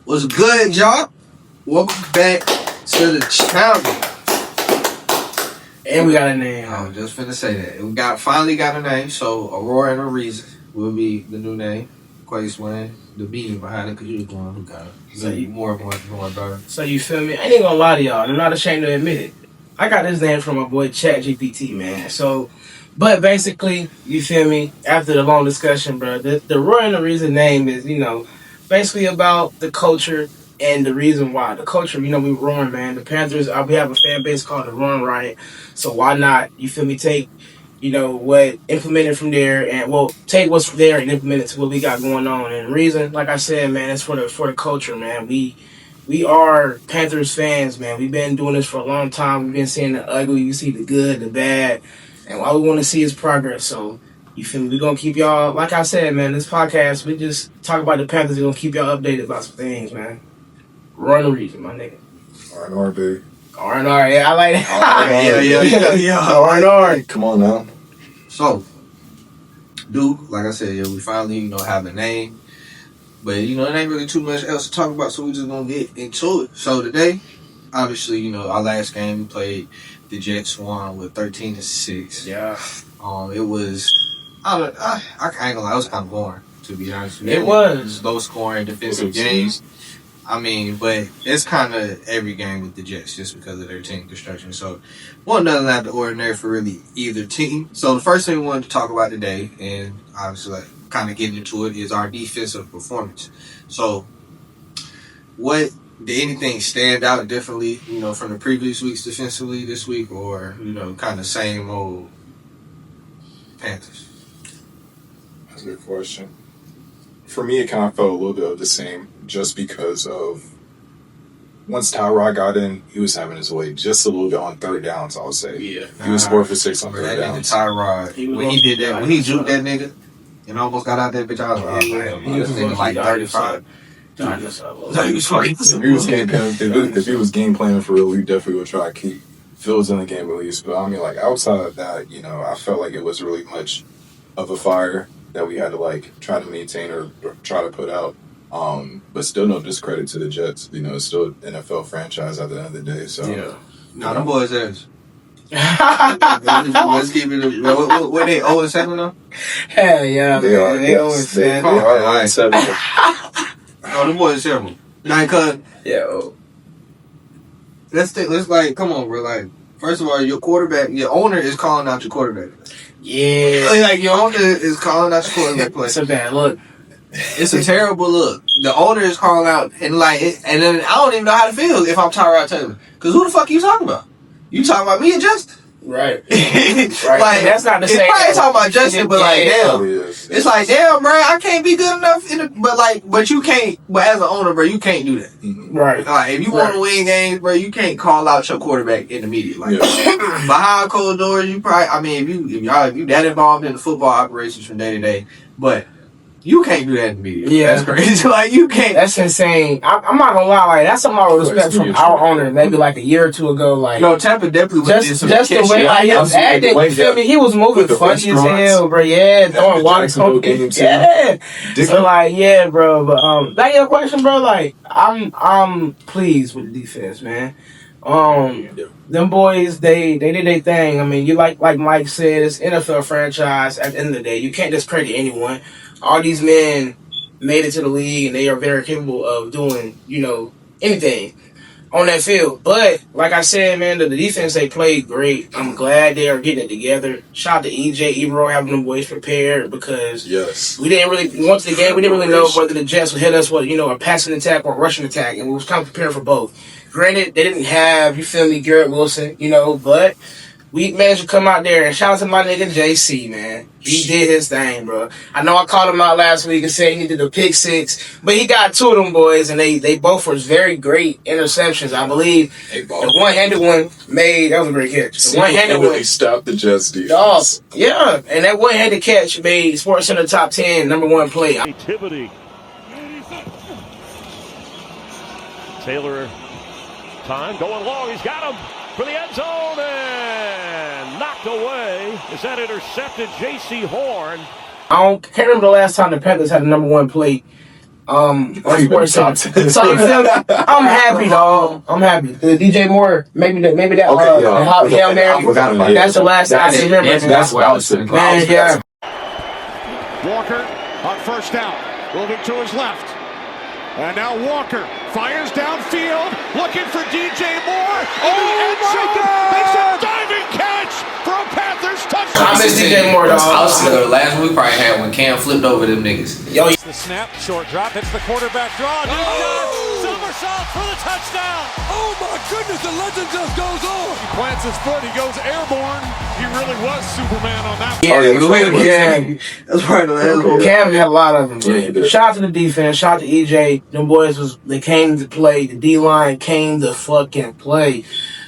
What's good, y'all? Welcome back to the channel. And we got a name. I was just finna say that. We finally got a name, so Aurora and a Reason will be the new name. Quay Swain, the being behind it, because you're the one who got it. So you more better. So you feel me? I ain't gonna lie to y'all. I'm not ashamed to admit it. I got this name from my boy ChatGPT, man. So, but basically, you feel me? After the long discussion, bro, the Roy and the Reason name is, basically about the culture and the reason why. The culture, we roaring, man. The Panthers, we have a fan base called the Roaring Riot. So why not, you feel me, take, what implemented from there and, take what's there and implement it to what we got going on. And reason, like I said, man, it's for the culture, man. We are Panthers fans, man. We've been doing this for a long time. We've been seeing the ugly, you see the good, the bad, and all we want to see is progress. So, you feel me? We're going to keep y'all, like I said, man, this podcast, we just talk about the Panthers. We're going to keep y'all updated about some things, man. Run the Reason, my nigga. R&R, baby. R&R, yeah, I like Yeah. R&R. Come on now. So, Duke, like I said, we finally, have a name. But, it ain't really too much else to talk about, so we're just going to get into it. So, today, obviously, our last game, we played the Jets, won with 13-6. Yeah. It was, I ain't gonna lie, it was kind of boring, to be honest with you. It was. Low scoring defensive games. I mean, but it's kind of every game with the Jets just because of their team construction. So, nothing out of the ordinary for really either team. So, the first thing we wanted to talk about today, and obviously kind of getting into it, is our defensive performance. So, did anything stand out differently, from the previous weeks defensively this week, or, kind of same old Panthers? That's a good question. For me, it kind of felt a little bit of the same just because of once Tyrod got in, he was having his way just a little bit on third downs, I would say. Yeah. He was 4 for 6 on third That downs. nigga Tyrod, when he did that, when he juked that nigga and almost got out that bitch, I was like, this nigga like 35. If he was game planning for real, we definitely would try to keep Fields in the game at least. But I mean, like outside of that, I felt like it was really much of a fire that we had to try to maintain or try to put out. But still, no discredit to the Jets. It's still an NFL franchise at the end of the day. So yeah, them boys is. Let's keep it. What they 0-7 though? Hell yeah, they are. They 0-7. They are 0-7. No, them boys is terrible. Nah, cause let's come on, bro. First of all, your quarterback, your owner is calling out your quarterback. Yeah, your owner is calling out your quarterback play. It's a bad look. It's a terrible look. The owner is calling out, and then I don't even know how to feel if I'm Tyrod Taylor. Cause who the fuck you talking about? You talking about me and Justin? Right. Right. That's not the same. It's probably talking about Justin, but damn. Yes. It's like, damn, bro, I can't be good enough but you can't, but as an owner, bro, you can't do that. Mm-hmm. Right. If you want to win games, bro, you can't call out your quarterback in the media. Behind closed doors, you probably, if you that involved in the football operations from day to day, but you can't do that in the media. Yeah. That's crazy. You can't. That's insane. I'm not gonna lie, that's something I would respect from our owner maybe a year or two ago. Tampa definitely just the way he was acting. You feel me? He was moving funny as hell, bro. Yeah, throwing water games. Yeah. So bro. But that your question, bro. I'm pleased with the defense, man. Them boys, they did their thing. I mean, you like Mike said, it's NFL franchise. At the end of the day, you can't discredit anyone. All these men made it to the league, and they are very capable of doing, anything on that field. But like I said, man, the defense, they played great. I'm glad they are getting it together. Shout out to EJ, Ebro, having them boys prepared because we didn't really once the game we didn't really know whether the Jets would hit us with a passing attack or a rushing attack, and we was kind of prepared for both. Granted, they didn't have Garrett Wilson, but we managed to come out there, and shout out to my nigga JC, man. He did his thing, bro. I know I called him out last week and said he did the pick six, but he got two of them boys, and they both were very great interceptions. I believe the one-handed one that was a great catch. The one-handed one stopped the Jets defense. Yeah, and that one-handed catch made SportsCenter top 10 #1 play. Activity. Taylor, time going long. He's got him for the end zone and knocked away. Is that intercepted? J.C. Horn. I can't remember the last time the Panthers had a #1 play Sports Center. So you feel me? I'm happy, dog. I'm happy. The DJ Moore, maybe that. Hail Mary. That's the last I remember. That's what I was saying. Man, yeah. Walker on first down, moving to his left. And now Walker fires downfield, looking for DJ Moore. Oh, my God! Makes a diving catch for a Panthers touchdown. I miss DJ Moore, dog. I was thinking last week probably had when Cam flipped over them niggas. Yo, the snap, short drop, hits the quarterback draw. Somersault for the touchdown. Oh my goodness, the legend just goes on. He plants his foot, he goes airborne. He really was Superman on that. Yeah. That's probably the last one. Cam had a lot of them. Yeah. Shout out to the defense. Shout out to EJ. Them boys they came to play. The D-line came to fucking play.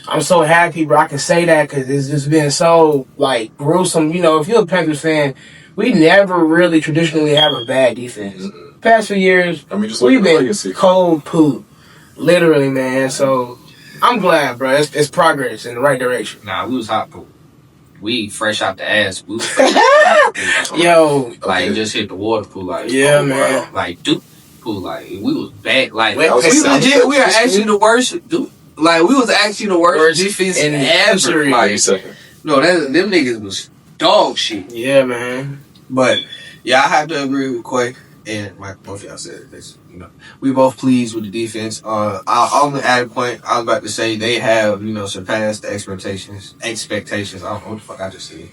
I'm so happy, bro. I can say that because it's just been so, like, gruesome. You know, if you're a Panthers fan, we never really traditionally have a bad defense. Past few years, we've been cold poop. Literally, man. So, I'm glad, bro. It's progress in the right direction. Nah, we was hot poop. We fresh out the ass. We was Yo. like, just hit the water pool. Like, yeah, man. Bro. Like, dude, pool. Like, we was bad. Like, we are actually the worst. Dude, like, we was actually the worst defense in ever. Like, no, them niggas was dog shit. Yeah, man. But, yeah, I have to agree with Quay. And both of y'all said this, you know, we both pleased with the defense. I'll only add a point. I was about to say they have, you know, surpassed the expectations. I don't know what the fuck I just said.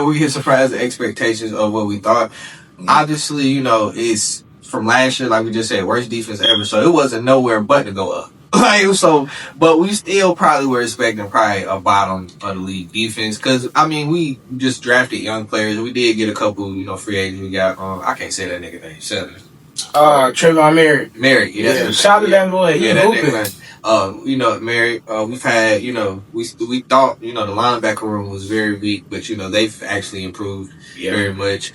We can surpass the expectations of what we thought. Obviously, you know, it's from last year, like we just said, worst defense ever. So it wasn't nowhere but to go up. But we still probably were expecting probably a bottom of the league defense. Cause I mean, we just drafted young players. We did get a couple, you know, free agents. We got, I can't say that nigga name. Trayvon Merritt. Yeah. Shout out to that boy. Yeah, that nigga. You know, Merritt. We've had, you know, we thought, you know, the linebacker room was very weak, but you know, they've actually improved very much.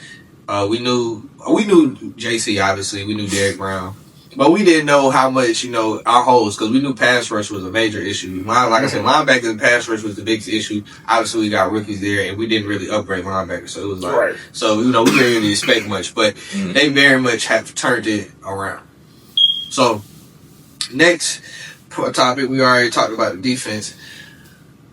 We knew JC, obviously. We knew Derek Brown. But we didn't know how much, you know, our holes, because we knew pass rush was a major issue. Like I said, linebackers and pass rush was the biggest issue. Obviously, we got rookies there, and we didn't really upgrade linebackers. So it was like, so, you know, we didn't really expect much. But they very much have turned it around. So, next topic, we already talked about the defense.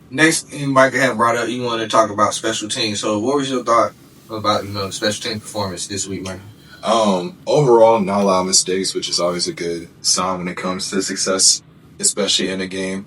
Next thing Micah had brought up, you wanted to talk about special teams. So, what was your thought about, you know, special team performance this week, Micah? Overall, not a lot of mistakes, which is always a good sign when it comes to success, especially in a game.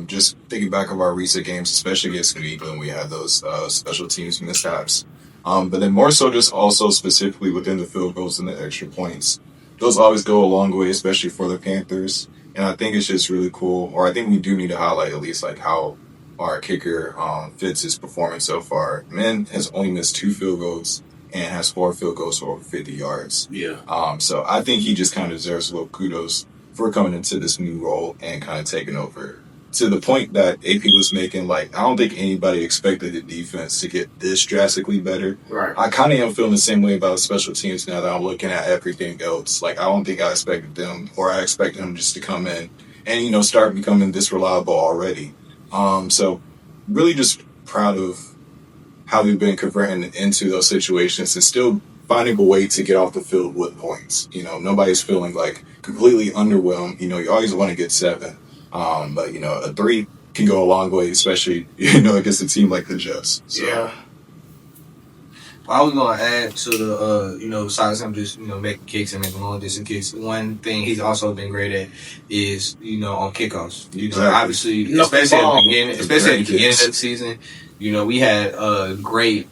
Just thinking back of our recent games, especially against New England, we had those special teams mishaps. But then more so just also specifically within the field goals and the extra points. Those always go a long way, especially for the Panthers. And I think it's just really cool, or I think we do need to highlight at least like how our kicker fits his performance so far. Man has only missed 2 field goals and has 4 field goals for over 50 yards. Yeah. So I think he just kind of deserves a little kudos for coming into this new role and kind of taking over. To the point that AP was making, like, I don't think anybody expected the defense to get this drastically better. Right. I kind of am feeling the same way about special teams now that I'm looking at everything else. Like, I don't think I expected them, or I expected them just to come in and, you know, start becoming this reliable already. So really just proud of how we've been converting into those situations and still finding a way to get off the field with points. You know, nobody's feeling like completely underwhelmed. You know, you always want to get 7. But, you know, a 3 can go a long way, especially, you know, against a team like the Jets. So. Yeah. I was going to add to the, you know, besides him just, you know, making kicks and making long distance kicks, one thing he's also been great at is, you know, on kickoffs. You know, obviously, especially at the beginning of the season, you know, we had a great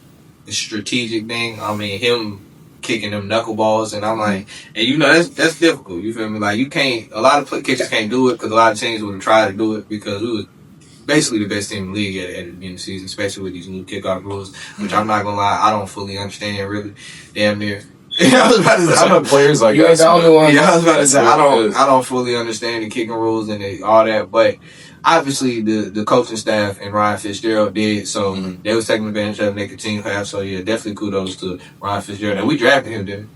strategic thing. I mean, him kicking them knuckleballs, and I'm like, and you know, that's difficult. You feel me? Like, you can't, a lot of kickers can't do it because a lot of teams would have tried to do it because we was basically the best team in the league at the beginning of the season, especially with these new kickoff rules, which I'm not gonna lie, I don't fully understand really, damn near. I was about to say, I know players like you ain't the only one. Yeah, I was about to say, I don't fully understand the kicking rules and all that, but obviously the coaching staff and Ryan Fitzgerald did, so they was taking advantage of it, they continue to have, so yeah, definitely kudos to Ryan Fitzgerald. And we drafted him, didn't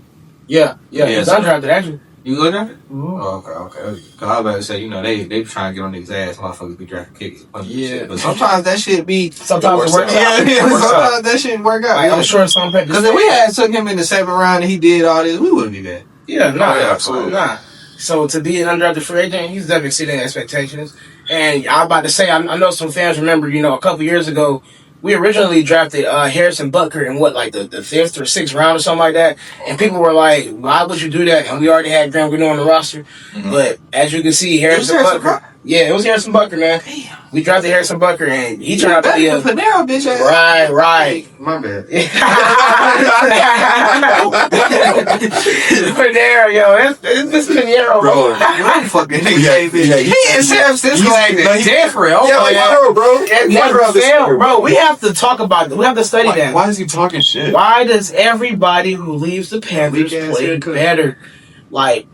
we? Yeah, I drafted actually. You go there? Mm-hmm. Oh, okay. Cause I was about to say, they trying to get on niggas' ass, motherfuckers be drafting kickers. Yeah. But sometimes that shit be. Sometimes it works out. Sometimes that shit work out. Like, I'm sure some people. Because if we had took him in the 7th round and he did all this, we wouldn't be bad. Yeah, absolutely. Nah. So to be an undrafted free agent, he's definitely exceeding expectations. And I'm about to say, I know some fans remember, a couple years ago, we originally drafted Harrison Butker in the 5th or 6th round or something like that. And people were like, why would you do that? And we already had Graham Gano on the roster. Mm-hmm. But as you can see, Harrison Butker. Yeah, it was Harrison Butker, man. Damn. We drafted Harrison Butker, and he turned out to be a Panera, bitch. Right. My bad. Panera, yo, it's Panera, bro. You fucking nigga. He in San Francisco acting different. Bro, we have to talk about it. We have to study that. Why is he talking shit? Why does everybody who leaves the Panthers play better? Like,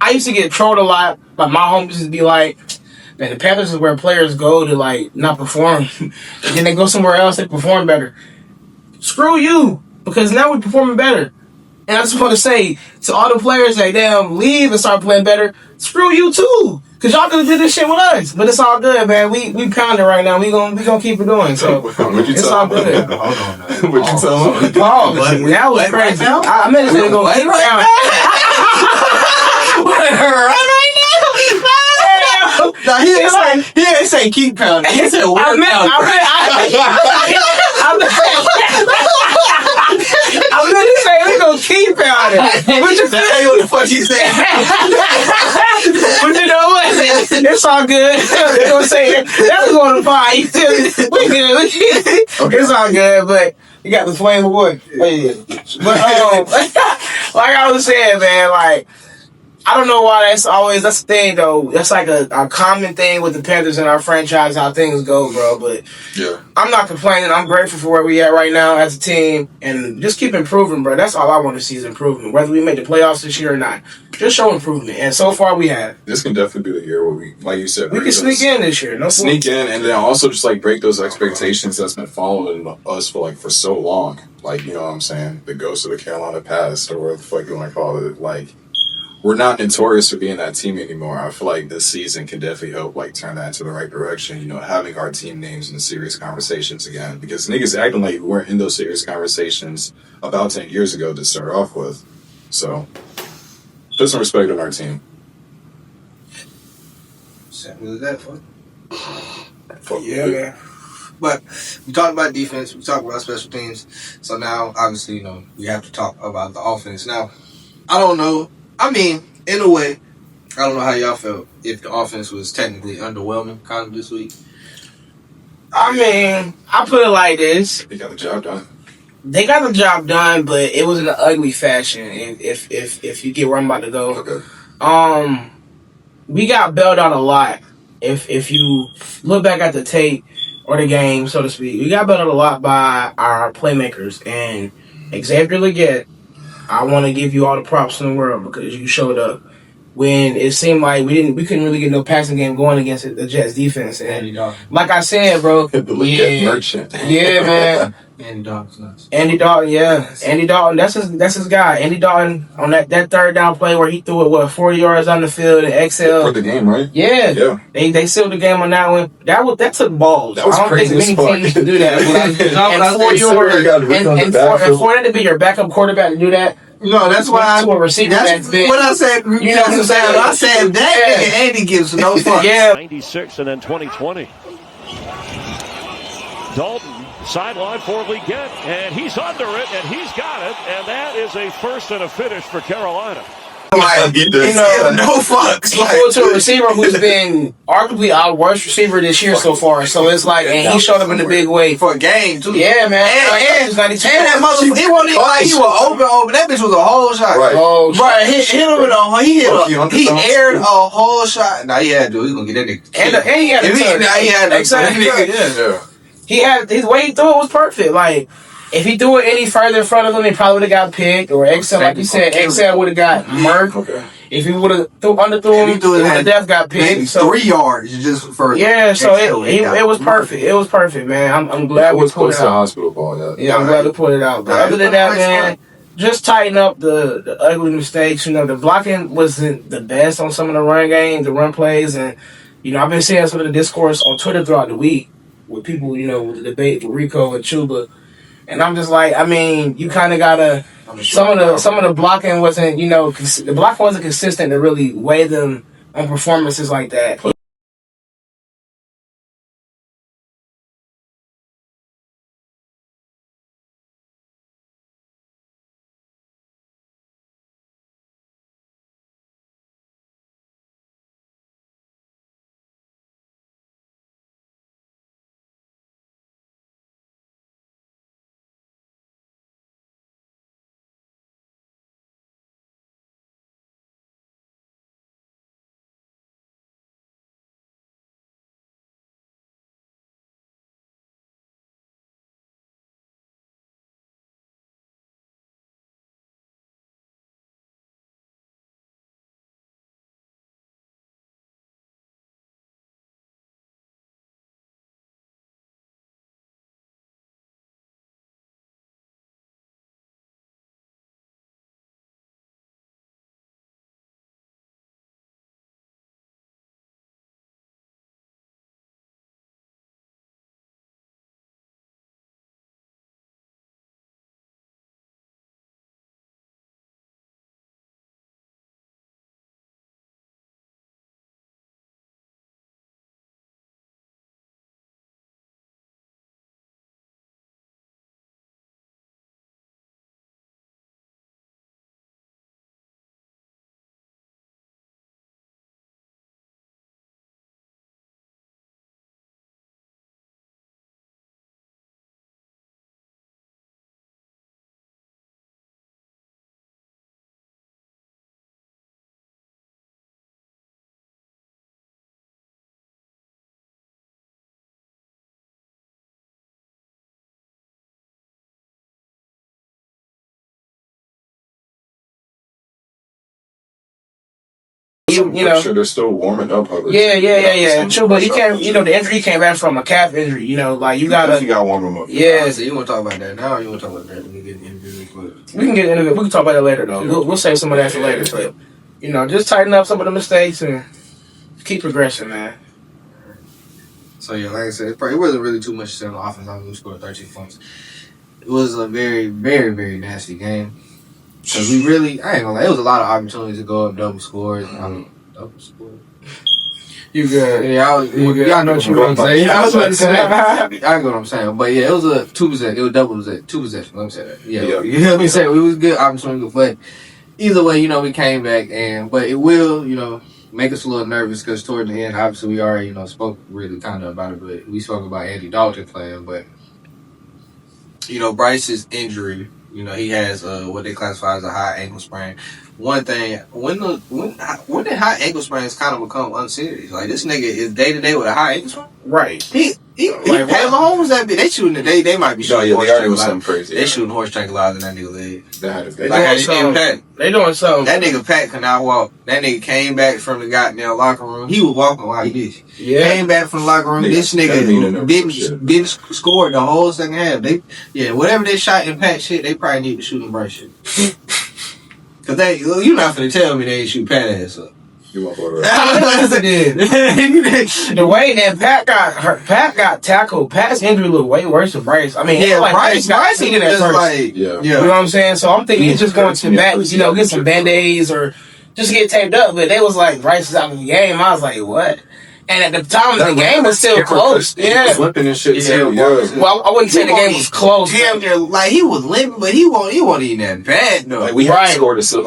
I used to get trolled a lot, but my homies used to be like, man, the Panthers is where players go to, not perform. And then they go somewhere else, they perform better. Screw you, because now we're performing better. And I just want to say to all the players that leave and start playing better, screw you too. Because y'all could have did this shit with us. But it's all good, man. We pounding right now. We gonna keep it going. So it's all good. Hold on. What'd you tell him? Paul, that was crazy. I meant to go keep No, he didn't say keep pounding. He said work pounding. I meant to say we gonna keep pounding. What you say? What the fuck you say? But you know what? It's all good. They're gonna say that's going to fire. You feel me? We good. It's all good, but you got the flame boy. But like I was saying, man, I don't know why that's the thing, though. That's like a common thing with the Panthers and our franchise, how things go, bro. But yeah, I'm not complaining. I'm grateful for where we at right now as a team. And just keep improving, bro. That's all I want to see is improvement. Whether we make the playoffs this year or not. Just show improvement. And so far we have. This can definitely be the year where we, like you said, we can sneak in this year. Sneak in and then also just break those expectations that's been following us for so long. You know what I'm saying? The ghost of the Carolina past, or whatever the fuck you want to call it. We're not notorious for being that team anymore. I feel like this season can definitely help turn that into the right direction. Having our team names in serious conversations again, because niggas acting like we weren't in those serious conversations about 10 years ago to start off with. So, put some respect on our team. Simple as that, fuck. Yeah, man. But we talked about defense, we talked about special teams. So now, obviously, we have to talk about the offense. Now, I don't know. I mean, in a way, I don't know how y'all felt if the offense was technically underwhelming kind of this week. I mean, I put it like this. They got the job done. They got the job done, but it was in an ugly fashion. If you get where I'm about to go. Okay. We got bailed out a lot. If you look back at the tape or the game, so to speak, we got bailed out a lot by our playmakers. And Xavier Legette, I want to give you all the props in the world because you showed up when it seemed like we couldn't really get no passing game going against the Jets defense. And like I said, bro, merchant. Yeah, man. Andy Dalton's nuts. Andy Dalton, yeah. Andy Dalton, that's his guy. Andy Dalton on that third down play where he threw it 40 yards on the field and XL. For the game, right? Yeah. They sealed the game on that one. That took balls. That was I don't think many teams can do that. And for that to be your backup quarterback to do that. No, that's why to a receiver that's big. what I said. You know what I'm saying? I said that nigga Andy gives no fuck. Yeah. 96 and then 2020. Dalton sideline for Legette, and he's under it, and he's got it, and that is a first and a finish for Carolina. No fucks. He threw it to a receiver who's been arguably our worst receiver this year so far. So it's and he showed up in a big way for a game too. Yeah, man. And that motherfucker, he wasn't even he was open. That bitch was a whole shot. Right. He hit him with he aired a whole shot. Nah, he had to. He gonna get that nigga. And he had to. Exactly. Yeah. His way he threw it was perfect. If he threw it any further in front of him, he probably would have got picked. Or XL, like you said, XL would have got murked. Okay. If he would have underthrew him, he would have got picked. So 3 yards just for so it was perfect. It was perfect, man. I'm glad we pulled it out. Hospital ball, Yeah, I'm glad we pulled it out. But other than that, man, just tighten up the ugly mistakes. The blocking wasn't the best on some of the run game, the run plays, and I've been seeing some of the discourse on Twitter throughout the week with people, with the debate with Rico and Chuba, and I'm just like, you kind of gotta some of the blocking wasn't, the blocking wasn't consistent to really weigh them on performances like that. Sure, they're still warming up. Yeah. True, but he can't. The injury came back from a calf injury. You gotta. You gotta warm him up. Yeah. So you want to talk about that now, or you want to talk about that when we get into it? We can get into it. We can talk about that later, though. We'll save some of that for later. But just tighten up some of the mistakes and keep progressing, man. So yeah, like I said, it wasn't really too much to say on the offense. We scored 13 points. It was a very, very, very nasty game. Because I ain't gonna lie, it was a lot of opportunities to go up double scores. Double scores. You good? Yeah, y'all know what you want to say. I was about to say. I know what I'm saying, but yeah, it was a 2%. It was double possession. 2 possession. Let me say that. Yeah. Let me say it was good opportunity, but either way, we came back but it will, make us a little nervous because toward the end, obviously we already, spoke really kind of about it, but we spoke about Andy Dalton playing, but Bryce's injury. He has what they classify as a high ankle sprain. One thing, when did high ankle sprains kind of become unserious? Like this nigga is day to day with a high ankle sprain. Right. He like Pat Mahomes that bitch. They shooting. They might be shooting. They already was something crazy. They shooting horse tranquilizer in that nigga leg. They doing something. That nigga Pat could not walk. That nigga came back from the goddamn locker room. He was walking like this. Yeah. Came back from the locker room. This nigga didn't score the whole second half. Whatever they shot in Pat shit, they probably need to shoot in Bryce shit. Cause you not finna tell me they ain't shoot Pat ass up. You want to The way that Pat got tackled. Pat's injury looked way worse than Bryce. Bryce he did that first. Yeah. You know what I'm saying? So I'm thinking he's just going to the back, get some band-aids or just get taped up. But they was like, Bryce is out of the game. I was like, what? And at the time, the game was still close. Yeah. Flipping and shit too. Well, I wouldn't say the game was close. Damn near, like he was limping, but he wasn't even that bad though. Like we had scored a that's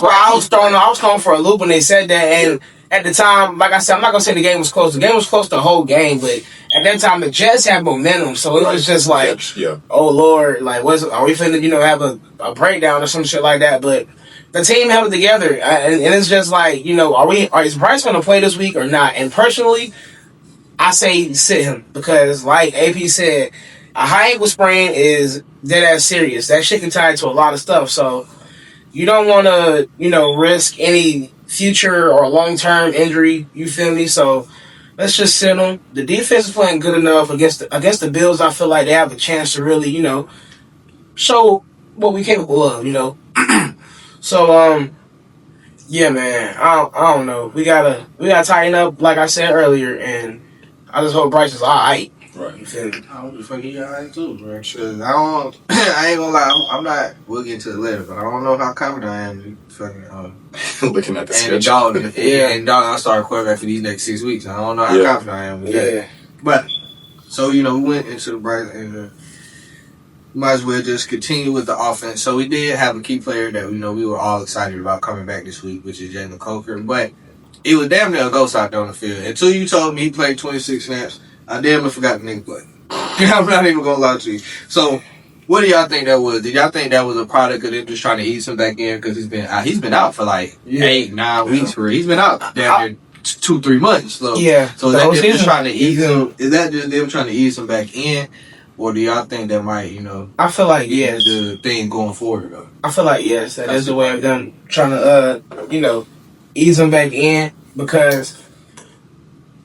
why I was throwing for a loop when they said that. And at the time, like I said, I'm not gonna say the game was close. The game was close the whole game, but at that time the Jets had momentum, so it was just like, oh Lord, like are we finna have a breakdown or some shit like that? But the team held it together, and it's just like, is Bryce going to play this week or not? And personally, I say sit him because, like AP said, a high ankle sprain is dead ass serious. That shit can tie to a lot of stuff. So you don't want to, risk any future or long term injury. You feel me? So let's just sit him. The defense is playing good enough against the Bills. I feel like they have a chance to really, show what we capable of, So yeah, man. I don't know. We gotta tighten up, like I said earlier, and I just hope Bryce is alright. Right. You feel me? I hope the fuck he alright too, bro. Cause I don't. I ain't gonna lie. I'm not. We'll get to it later, but I don't know how confident I am. In fucking Looking at the and schedule. the dog. And dog. I start quarterback for these next 6 weeks. I don't know how confident I am with that. But so we went into the Bryce and. Might as well just continue with the offense. So we did have a key player that we were all excited about coming back this week, which is Jalen Coker. But it was damn near a ghost out there on the field. Until you told me he played 26 snaps, I damn near forgot the nigga play. I'm not even gonna lie to you. So, what do y'all think that was? Did y'all think that was a product of them just trying to ease him back in because he's been out for like 8-9 weeks? For he's been out damn near 2-3 months. So So is that them just trying to ease him? Is that just them trying to ease him back in? Or do y'all think that might, I feel like yes, the thing going forward though? I feel like yes, that is the way of them trying to, ease them back in because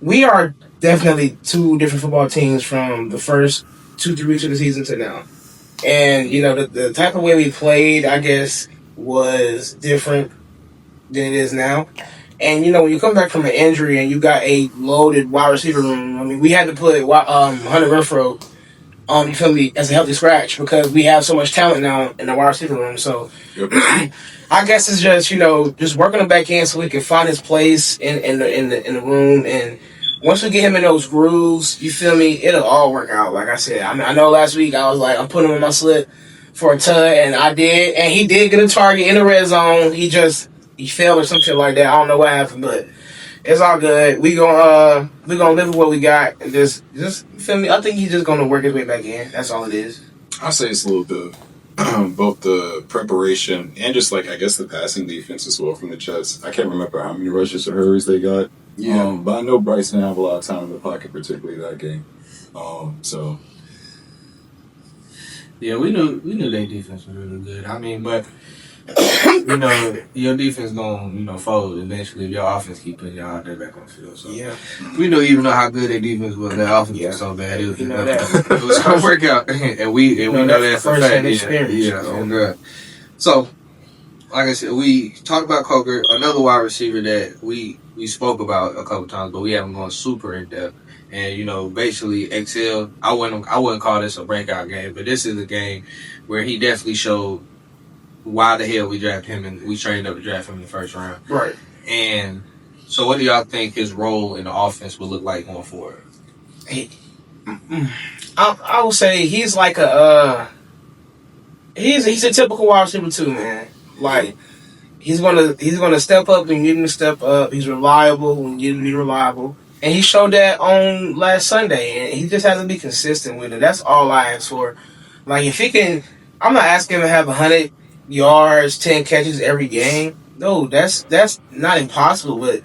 we are definitely two different football teams from the first 2-3 weeks of the season to now, and the type of way we played, I guess, was different than it is now. And when you come back from an injury and you got a loaded wide receiver room, I mean, we had to put Hunter Renfrow. You feel me, as a healthy scratch because we have so much talent now in the wide receiver room. So I guess it's just just working him back in so he can find his place in the room. And once we get him in those grooves, you feel me, it'll all work out. Like I said, I know last week I was like, I'm putting him in my slip for a ton, and I did, and he did get a target in the red zone. He failed or some shit like that. I don't know what happened, but. It's all good. We gonna live with what we got and just feel me. I think he's just gonna work his way back in. That's all it is. I say it's a little bit of both the preparation and just I guess the passing defense as well from the Jets. I can't remember how many rushes or hurries they got. Yeah, but I know Bryce didn't have a lot of time in the pocket, particularly that game. So yeah, we knew their defense was really good. I mean, but. Your defense gonna fold eventually if your offense keep putting y'all out there back on the field. So we know even know how good their defense was. Their offense was so bad. It was gonna work out, and we know that's a fact. Yeah. So, like I said, we talked about Coker, another wide receiver that we spoke about a couple times, but we haven't gone super in depth. And basically, XL. I wouldn't call this a breakout game, but this is a game where he definitely showed. Why the hell we drafted him and we trained up to draft him in the first round. Right. And so what do y'all think his role in the offense will look like going forward? I would say he's like he's a typical wide receiver too, man. Like he's gonna step up when you need him to step up. He's reliable when you need him to be reliable. And he showed that on last Sunday, and he just has to be consistent with it. That's all I ask for. Like if he can, I'm not asking him to have 100 yards, 10 catches every game. No, that's not impossible, but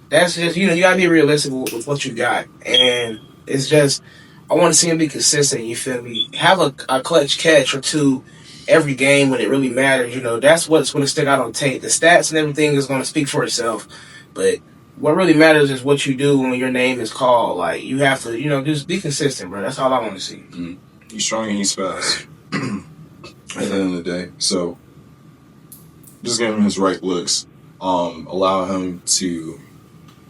that's just you gotta be realistic with what you got. And it's just I want to see him be consistent. You feel me? Have a clutch catch or two every game when it really matters. That's what's going to stick out on tape. The stats and everything is going to speak for itself, but what really matters is what you do when your name is called. Like you have to, just be consistent, bro. That's all I want to see. Mm-hmm. He's strong and he's fast. At the end of the day, so just give him his right looks, allow him to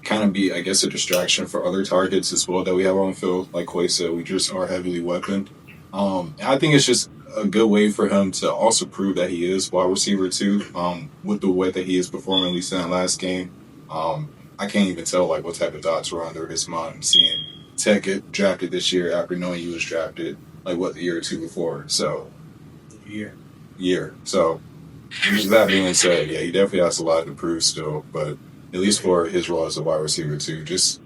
kind of be, I guess, a distraction for other targets as well that we have on the field. Like Quay said, we just are heavily weaponed. I think it's just a good way for him to also prove that he is wide receiver too, with the way that he is performing, at least in that last game. I can't even tell what type of thoughts were under his mind seeing Tech get drafted this year after knowing he was drafted the year or two before. So year. So with that being said, yeah, he definitely has a lot to prove still, but at least for his role as a wide receiver too, just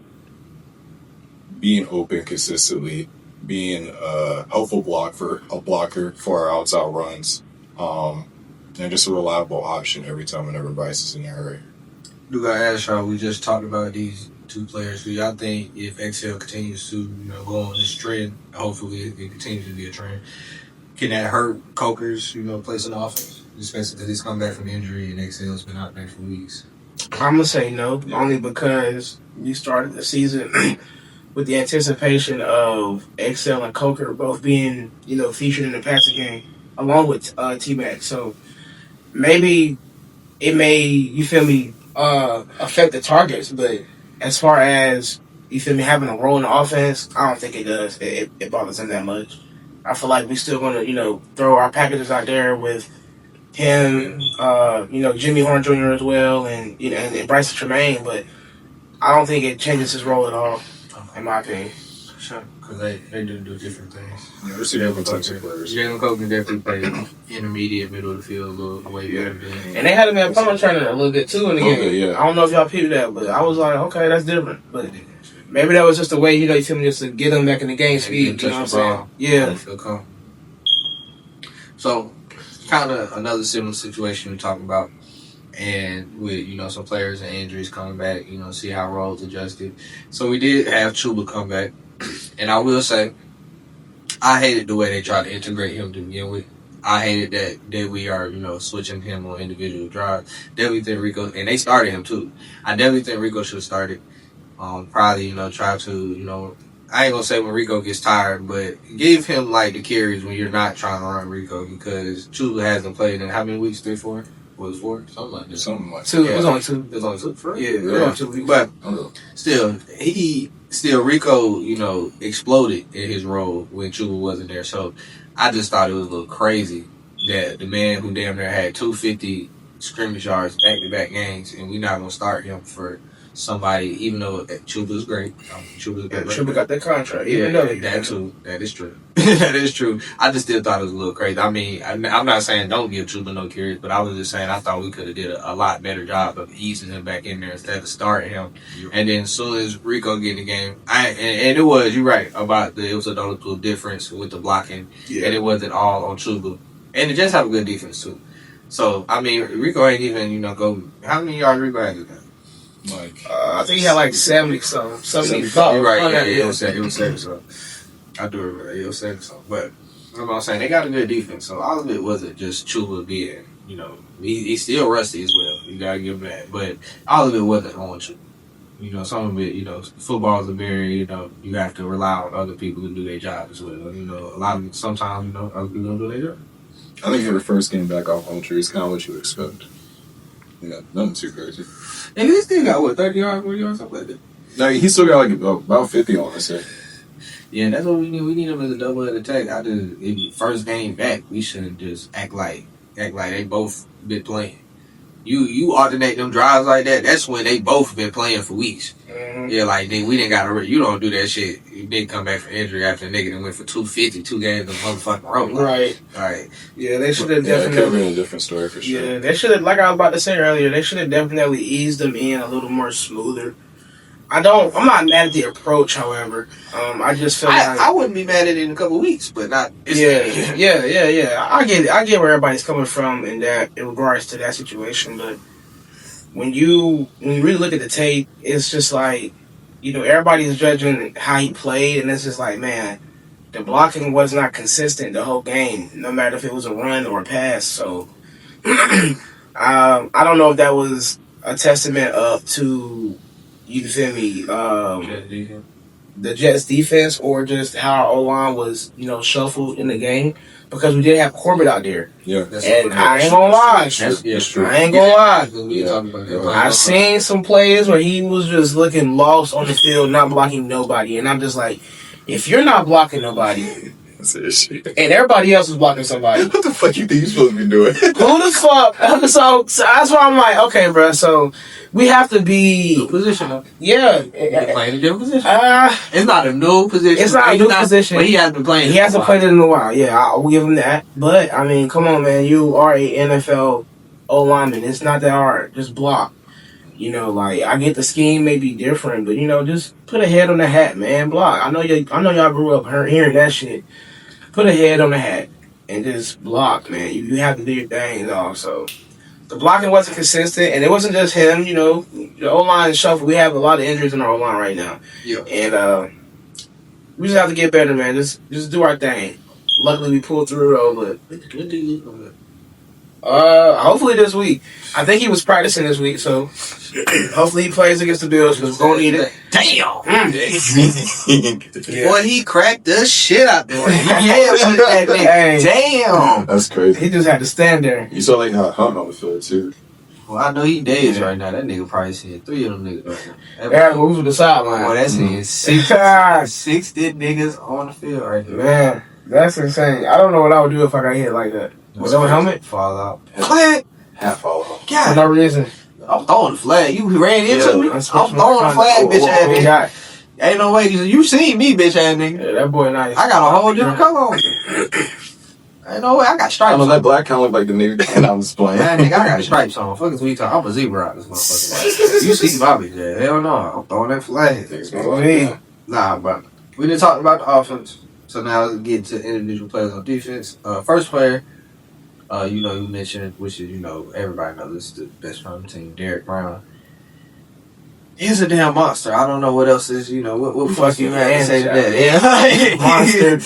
being open consistently, being a helpful blocker for our outside runs, and just a reliable option every time whenever Bryce is in the area. Do I ask y'all, we just talked about these two players. Do y'all think if XL continues to go on this trend, hopefully it continues to be a trend, can that hurt Coker's place in the offense? Especially because he's come back from injury and XL's been out there for weeks. I'm going to say no, only because we started the season with the anticipation of XL and Coker both being, featured in the passing game. along with T-Mac. So maybe it may, you feel me, affect the targets, but as far as, you feel me, having a role in the offense, I don't think it does. It bothers him that much. I feel like we still going to, throw our packages out there with him, Jimmy Horn Jr. as well, and and Bryson Tremaine, but I don't think it changes his role at all, in my opinion. Sure, because they do different things. Yeah, there's different types of players. Jalen Cole can definitely play intermediate, middle of the field a little way better than. And they had him at punt returner a little bit too in the game. Okay, yeah. I don't know if y'all peeped that, but I was like, okay, that's different. But maybe that was just a way, you feel me, just to get him back in the game speed. You know what I'm saying? Yeah. So, kind of another similar situation we're talking about. And with, some players and injuries coming back, see how roles adjusted. So we did have Chuba come back. And I will say, I hated the way they tried to integrate him to begin with. I hated that we are, switching him on individual drives. Definitely think Rico, and they started him too. I definitely think Rico should have started. Probably, try to, I ain't gonna say when Rico gets tired, but give him like the carries when you're not trying to run Rico, because Chuba hasn't played in how many weeks? 3, 4? Was 4? Something like that. Something like 2. Yeah. It was only 2. It was only 2 for Yeah, real? it was only 2 weeks. But still Rico, exploded in his role when Chuba wasn't there. So I just thought it was a little crazy that the man who damn near had 250 scrimmage yards back-to-back games, and we're not gonna start him for somebody, even though Chuba's great. Chuba's great. Chuba got that contract. Yeah, That too. That is true. That is true. I just still thought it was a little crazy. I mean, I'm not saying don't give Chuba no carries, but I was just saying I thought we could have did a lot better job of easing him back in there instead of starting him. And then as soon as Rico get in the game, and it was, you're right about it was a notable difference with the blocking, and it wasn't all on Chuba. And the Jets have a good defense too. So I mean, Rico ain't even go. How many yards Rico had this game? I think he had like 70 something. 70. You're right. Yeah, it was 70 something. I do remember that. It was 70 something. But I'm saying they got a good defense. So all of it wasn't just Chuba being, he's still rusty as well. You gotta give him that. But all of it wasn't on Chuba. Some of it, football is a very, you have to rely on other people to do their job as well. A lot of sometimes, other people don't do their job. I think for the first game back off home tree, it's kind of what you expect. Yeah, nothing too crazy. And he still got, 30 yards, 40 yards, something like that? No, he still got about 50 on us. Yeah, that's what we need. We need him as a double-headed attack. First game back, we shouldn't just act like they both been playing. You alternate them drives like that. That's when they both been playing for weeks. Mm-hmm. Yeah, like we didn't got to. You don't do that shit. You didn't come back from injury after the nigga that went for 250, 2 games in motherfucking row. Right. Yeah, they should have definitely. It could have been a different story for sure. Yeah, they should have. Like I was about to say earlier, they should have definitely eased them in a little more smoother. I'm not mad at the approach, however. I just feel like I wouldn't be mad at it in a couple of weeks, but not. Yeah. I get it. I get where everybody's coming from in regards to that situation. But when you really look at the tape, it's just like, everybody's judging how he played, and it's just like, man, the blocking was not consistent the whole game, no matter if it was a run or a pass. So I don't know if that was a testament to. You feel me? The Jets defense, or just how our O-line was, shuffled in the game, because we did have Corbett out there. Yeah, and I ain't gonna lie. That's true. I ain't gonna lie. I've seen some plays where he was just looking lost on the field, not blocking nobody, and I'm just like, if you're not blocking nobody. And everybody else is blocking somebody. What the fuck you think you're supposed to be doing? Who the fuck? So that's why I'm like, okay, bro. So we have to be new position though. Yeah, playing a different position. It's not a new position. It's not a new position. But he has been playing. He hasn't played it in a while. Yeah, I'll give him that. But I mean, come on, man. You are a NFL O-lineman. It's not that hard. Just block. I get the scheme may be different, but just put a head on the hat, man. Block. I know y'all grew up hearing that shit. Put a head on the hat and just block, man. You have to do your thing, dog. So the blocking wasn't consistent, and it wasn't just him. The O-line is shuffled. We have a lot of injuries in our O-line right now. Yeah. And we just have to get better, man. Just do our thing. Luckily, we pulled through, though. But what do you look Hopefully this week. I think he was practicing this week, so hopefully he plays against the Bills because we're gonna need it. Damn. Yeah. Boy, he cracked the shit out there. Hey, Damn. That's crazy. he just had to stand there. You saw like how Hunt on the field too. Well, I know he dead right now. That nigga probably seeing 3 of them niggas right now. Eric moves with the sideline. Boy, that's it. 60 niggas on the field right now. Man, that's insane. I don't know what I would do if I got hit like that. With no helmet? Fall out. Flag. Half follow. For God. no reason. I'm throwing the flag. You ran into me. I'm supposed to throwing the flag, bitch ass nigga. God. Ain't no way. You seen me, bitch ass nigga. Yeah, that boy nice. I got a whole different color on. Ain't no way. I got I stripes don't know, on. that black kind of look like the nigga and I was playing. Man, nigga, I got stripes on. Fuck is we talking? I'm a zebra out this motherfucker. You see my bitch ass. Hell no. I'm throwing that flag. Nah, but we didn't talk about the offense. So now let's get to individual players on defense. First player, you mentioned, which is, everybody knows this is the best from the team, Derek Brown. He's a damn monster. I don't know what else is, what fuck you man say to that. Yeah. Monster.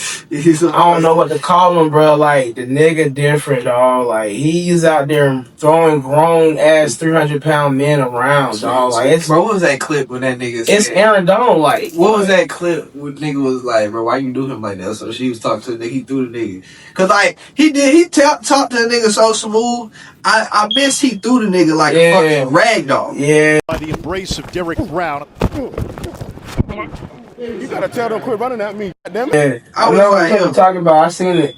I don't know what to call him, bro. Like, the nigga different, dog. Like, he's out there throwing grown-ass 300-pound men around, dog. Like, bro, what was that clip when that nigga said? It's Aaron Donald, like. What was that clip when nigga was like, bro, why you do him like that? So she was talking to the nigga, he threw the nigga. Cause like, he talked to the nigga so smooth, I missed he threw the nigga like a fucking ragdoll. Yeah. By the embrace of Derek Brown. You gotta tell them quit running at me. Damn it. Yeah. I I was know like, what you're talking about. I seen it.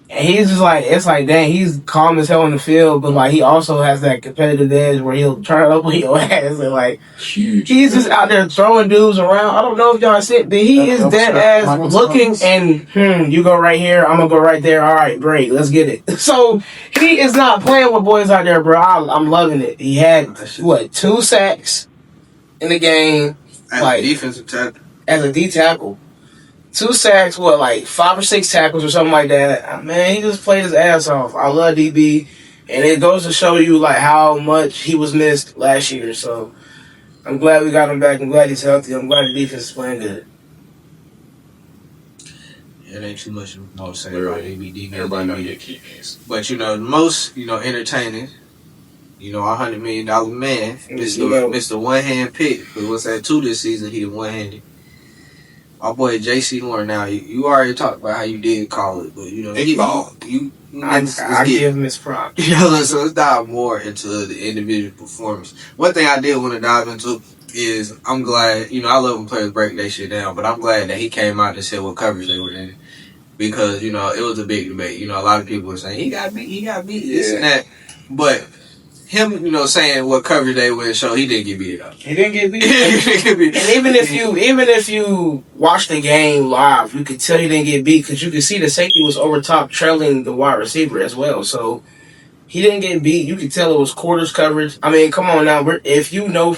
And he's just like, it's like, dang, he's calm as hell on the field, but like, he also has that competitive edge where he'll turn up with your ass and like, Huge. he's just out there throwing dudes around. I don't know if y'all see it, but he is dead ass looking and, you go right here, I'm gonna go right there. All right, great, let's get it. So he is not playing with boys out there, bro. I'm loving it. He had, 2 sacks in the game. As like, a defensive tackle. As a D tackle. 2 sacks, 5 or 6 tackles or something like that. Man, he just played his ass off. I love DB, and it goes to show you like how much he was missed last year. So I'm glad we got him back. I'm glad he's healthy. I'm glad the defense is playing good. It ain't too much more to say Literally. about DB. Everybody know you get key games. But the most entertaining, $100 million man, Mr. One Hand Pick. Who was at 2 this season? He one handed. My boy J.C. Lauren. Now you already talked about how you did call it, but I give him his props. so let's dive more into the individual performance. One thing I did want to dive into is I'm glad, I love when players break their shit down, but I'm glad that he came out and said what coverage they were in. Because, it was a big debate. A lot of people were saying, he got beat, this and that. But him, saying what coverage they were in show, he didn't get beat up. He didn't get beat up. And even if you watch the game live, you could tell he didn't get beat because you could see the safety was over top trailing the wide receiver as well. So he didn't get beat. You could tell it was quarters coverage. I mean, come on now. If you know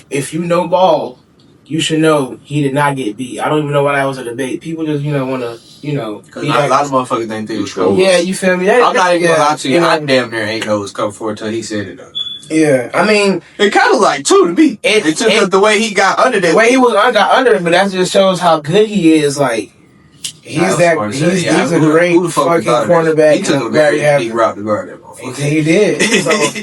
ball, you should know he did not get beat. I don't even know why that was a debate. People just want to because a lot of motherfuckers think they was covered. Yeah, you feel me? I'm not even gonna lie to you. I damn near ain't know it was covered for until he said it though. Yeah, I mean, it kind of like too to me. It took the way he got under that. The way he got under it, but that just shows how good he is. Like he's a great fucking cornerback. He took a very deep route to guard that motherfucker. He did.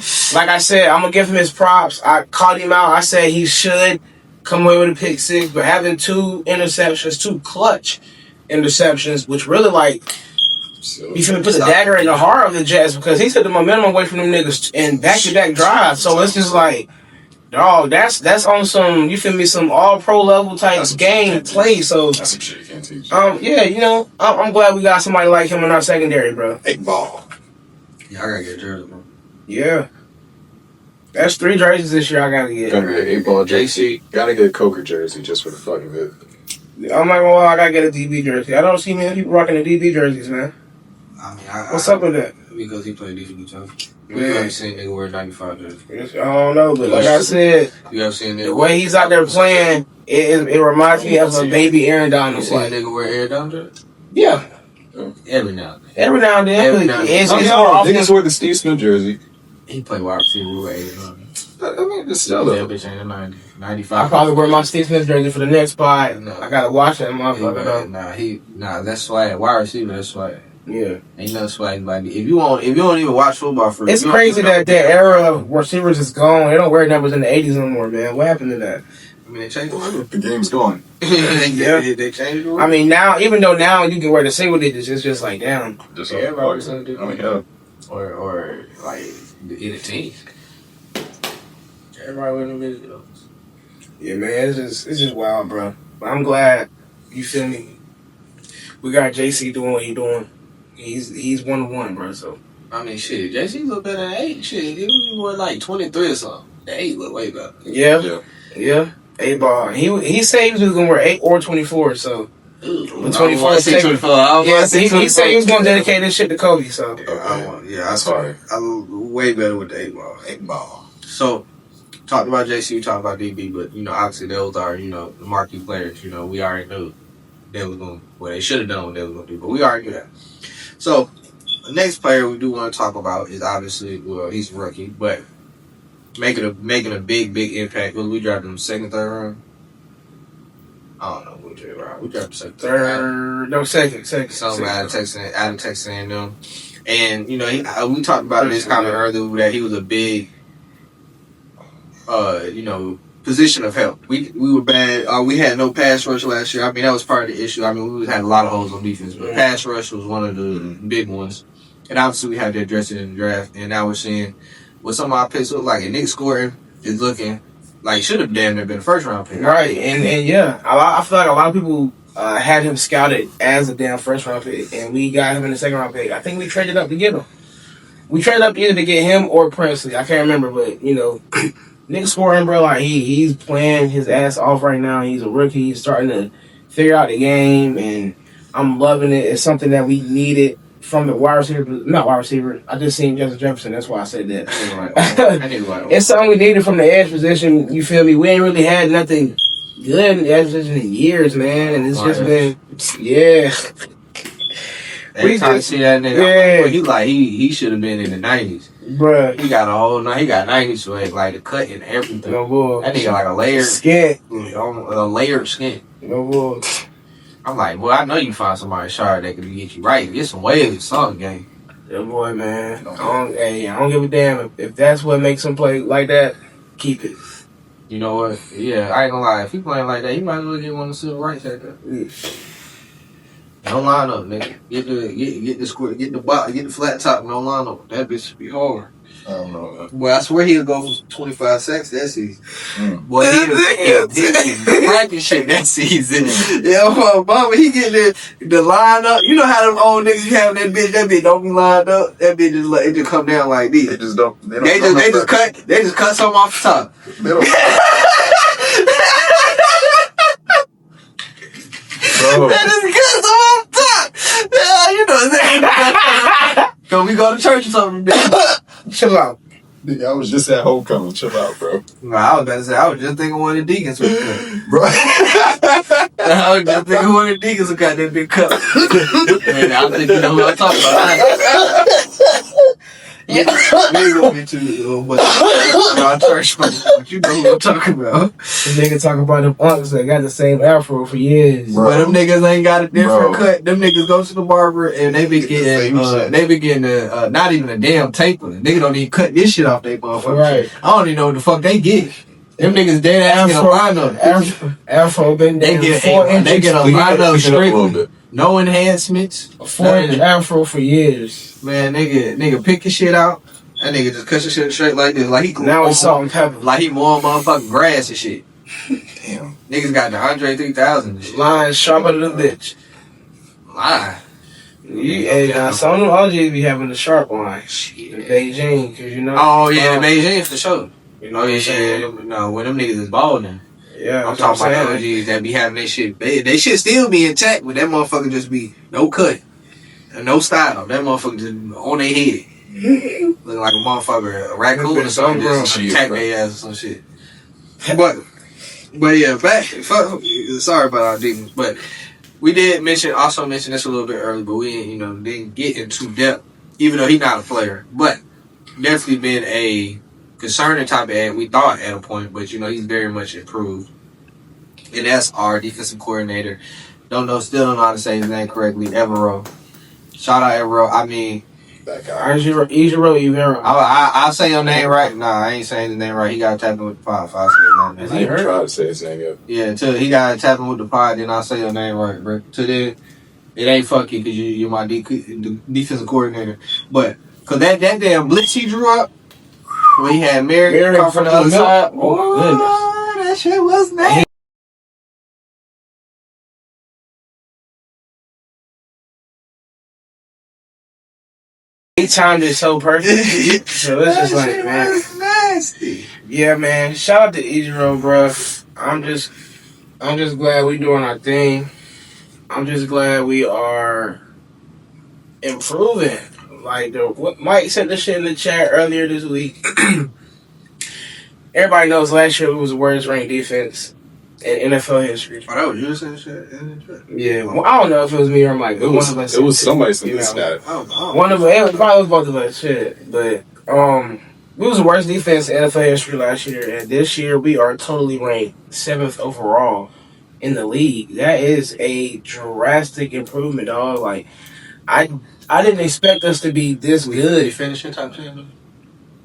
So, like I said, I'm gonna give him his props. I called him out. I said he should come away with a pick 6, but having 2 interceptions, 2 clutch interceptions, which really you finna put the dagger in the heart of the Jets because he took the momentum away from them niggas in back-to-back drives. So it's just like, dog, that's on some, you feel me, some all-pro level type game play. So that's some shit you can't teach. I'm glad we got somebody like him in our secondary, bro. Big ball. Yeah, I gotta get a jersey, bro. Yeah. That's 3 jerseys this year I gotta get. Gotta get an 8-ball jersey. Gotta get a Coker jersey just for the fuck of it. I'm not gonna lie, I gotta get a DB jersey. I don't see many people rocking the DB jerseys, man. I mean, what's up with that? Because he played defense tough. You ever seen nigga wear 95 jersey? I don't know, but like I said, you ever seen the way he's out there playing, it reminds me of a baby Aaron Donald. You seen a nigga wear Aaron Donald jersey? Yeah. Every now and then. Every now and then. It's more often. Niggas wear the Steve Smith jersey. He played wide receiver. We were 80. I mean, it's still though. That bitch ain't a 90. 95. I probably wear my Steve Smith jersey for the next spot. No. I gotta watch that motherfucker though. Nah, that's swag. Wide receiver, that's swag. Yeah. Ain't no swag like if you don't even watch football for it's crazy that era of receivers is gone. They don't wear numbers in the 80s no more, man. What happened to that? I mean, they changed the rule. The game's gone. They changed the rule. I mean, now, even though now you can wear the single digits, it's just like, damn. Just everybody was gonna do yeah. Or like in a team. Everybody wearing the videos. Yeah, man, it's just wild, bro. But I'm glad, you feel me? We got JC doing what he's doing. He's 1-1, bro, so. I mean, shit, JC look better than 8. Shit, he was like 23 or something. The 8 look way better. Yeah. 8 ball. He said he was going to wear 8 or 24, so. But 24. He said he was going to dedicate this shit to Kobe, so. I sorry. I look way better with the 8 ball. 8 ball. So, talked about JC, talked about DB, but, obviously those are, the marquee players. We already knew they was going to, well, they should have done what they was going to do, but we already knew that. So, the next player we do want to talk about is obviously, well, he's a rookie, but making a big impact. We drafted him second, third round. I don't know what round. We drafted second, third. No, second. Something out of Texas A&M. And we talked about this comment earlier that he was a big, position of help. We were bad. We had no pass rush last year. I mean, that was part of the issue. I mean, we had a lot of holes on defense, but pass rush was one of the big ones. And obviously, we had to address it in the draft. And now we're seeing what some of our picks look like. And Nick Scoring is looking like should have damn near been a first round pick. Right. And yeah, I feel like a lot of people had him scouted as a damn first round pick, and we got him in the second round pick. I think we traded up to get him. We traded up either to get him or Presley. I can't remember, but Nick Scoring, bro, like he's playing his ass off right now. He's a rookie. He's starting to figure out the game, and I'm loving it. It's something that we needed from the wide receiver. Not wide receiver. I just seen Justin Jefferson. That's why I said that. It's something we needed from the edge position. You feel me? We ain't really had nothing good in the edge position in years, man. And it's just been, Every time you see that nigga, he should have been in the 90s. Bruh. He got 90s swag, like the cut and everything. No bull. That nigga like a layered skin. A layered skin. No bull. I'm like, boy, I know you find somebody sharp that can get you right. Get some waves, something game. Yeah, boy, man. I don't give a damn. If that's what makes him play like that, keep it. You know what? Yeah, I ain't gonna lie. If he playing like that, he might as well get one of the civil rights at that. Yeah. Don't line up, nigga. Get the square, get the flat top, and don't line up. That bitch be hard. I don't know. Well, I swear he'll go for 25 sacks that season. Boy, he was cracking shit that season. Yeah, mama, he get the line up. You know how them old niggas be having that bitch don't be lined up. That bitch it just come down like this. They just don't. They just cut something off the top. They don't. Bro. That just cut something off the top. Yeah, you know that. Cause we go to church or something. Chill out. Nigga, I was just at homecoming. Chill out, bro. No, I was about to say, I was just thinking one of the deacons was cut. Bro. I was just thinking one of the deacons who got that big cut. And I think you know what I'm talking about. Yeah. We ain't gonna be too but church, but you know what I'm talking about. This nigga talking about them unks that got the same afro for years. Bro. But them niggas ain't got a different cut. Them niggas go to the barber and they be getting not even a damn taper. Nigga don't even cut this shit off they motherfucker. Right. I don't even know what the fuck they get. Them niggas dead ass get a lineup. Afro been they get 4 inches. They get a lineup strictly. No enhancements. 4-inch afro for years. Man, nigga pick your shit out. That nigga just cut your shit straight like this. Like he now it's salt and pepper. Like he mowing motherfucking grass and shit. Damn. Niggas got the Andre 3000 and shit. Line sharper than the bitch. Line. Some of them OGs be having the sharp line. Shit. The Beijing, cause you know. Oh yeah, the Beijing for sure. You know what I'm saying? No, when them niggas is balding. Yeah, I'm talking about the OGs that be having that shit. They should still be intact, but that motherfucker just be no cut, and no style. That motherfucker just on their head, looking like a motherfucker, a raccoon or something, just attack their ass or some shit. But yeah, sorry about our demons, but we did also mention this a little bit earlier, but we didn't get into depth, even though he's not a player, but definitely been a concerning type of ad, we thought at a point, but he's very much improved. And that's our defensive coordinator. Still don't know how to say his name correctly, Evero. Shout out Evero. I mean, that guy. Evero. I'll say your name right. Nah, I ain't saying his name right. He got to tap in with the pod. If I say his name. I even tried to say his name yet. Yeah, until he got to tap in with the pod, then I'll say your name right, bro. Till then, it ain't fuck you because you're my defensive coordinator. But, because that damn blitz he drew up, when he had Mary come from the other side. Oh, goodness. That shit was nasty. He timed it so perfect. So it's just like, man. Was nasty. Yeah, man. Shout out to Ejiro, bro. I'm just glad we doing our thing. I'm just glad we are improving. Like what Mike said this shit in the chat earlier this week. Everybody knows last year we was the worst ranked defense in NFL history. Oh, that was you saying shit? Yeah, well, I don't know if it was me or Mike. It was somebody saying that. One of them, it probably was both of us. Shit, but we was the worst defense in NFL history last year, and this year we are totally ranked 7th overall in the league. That is a drastic improvement, dog. Like I didn't expect us to be this good. You finishing top 10?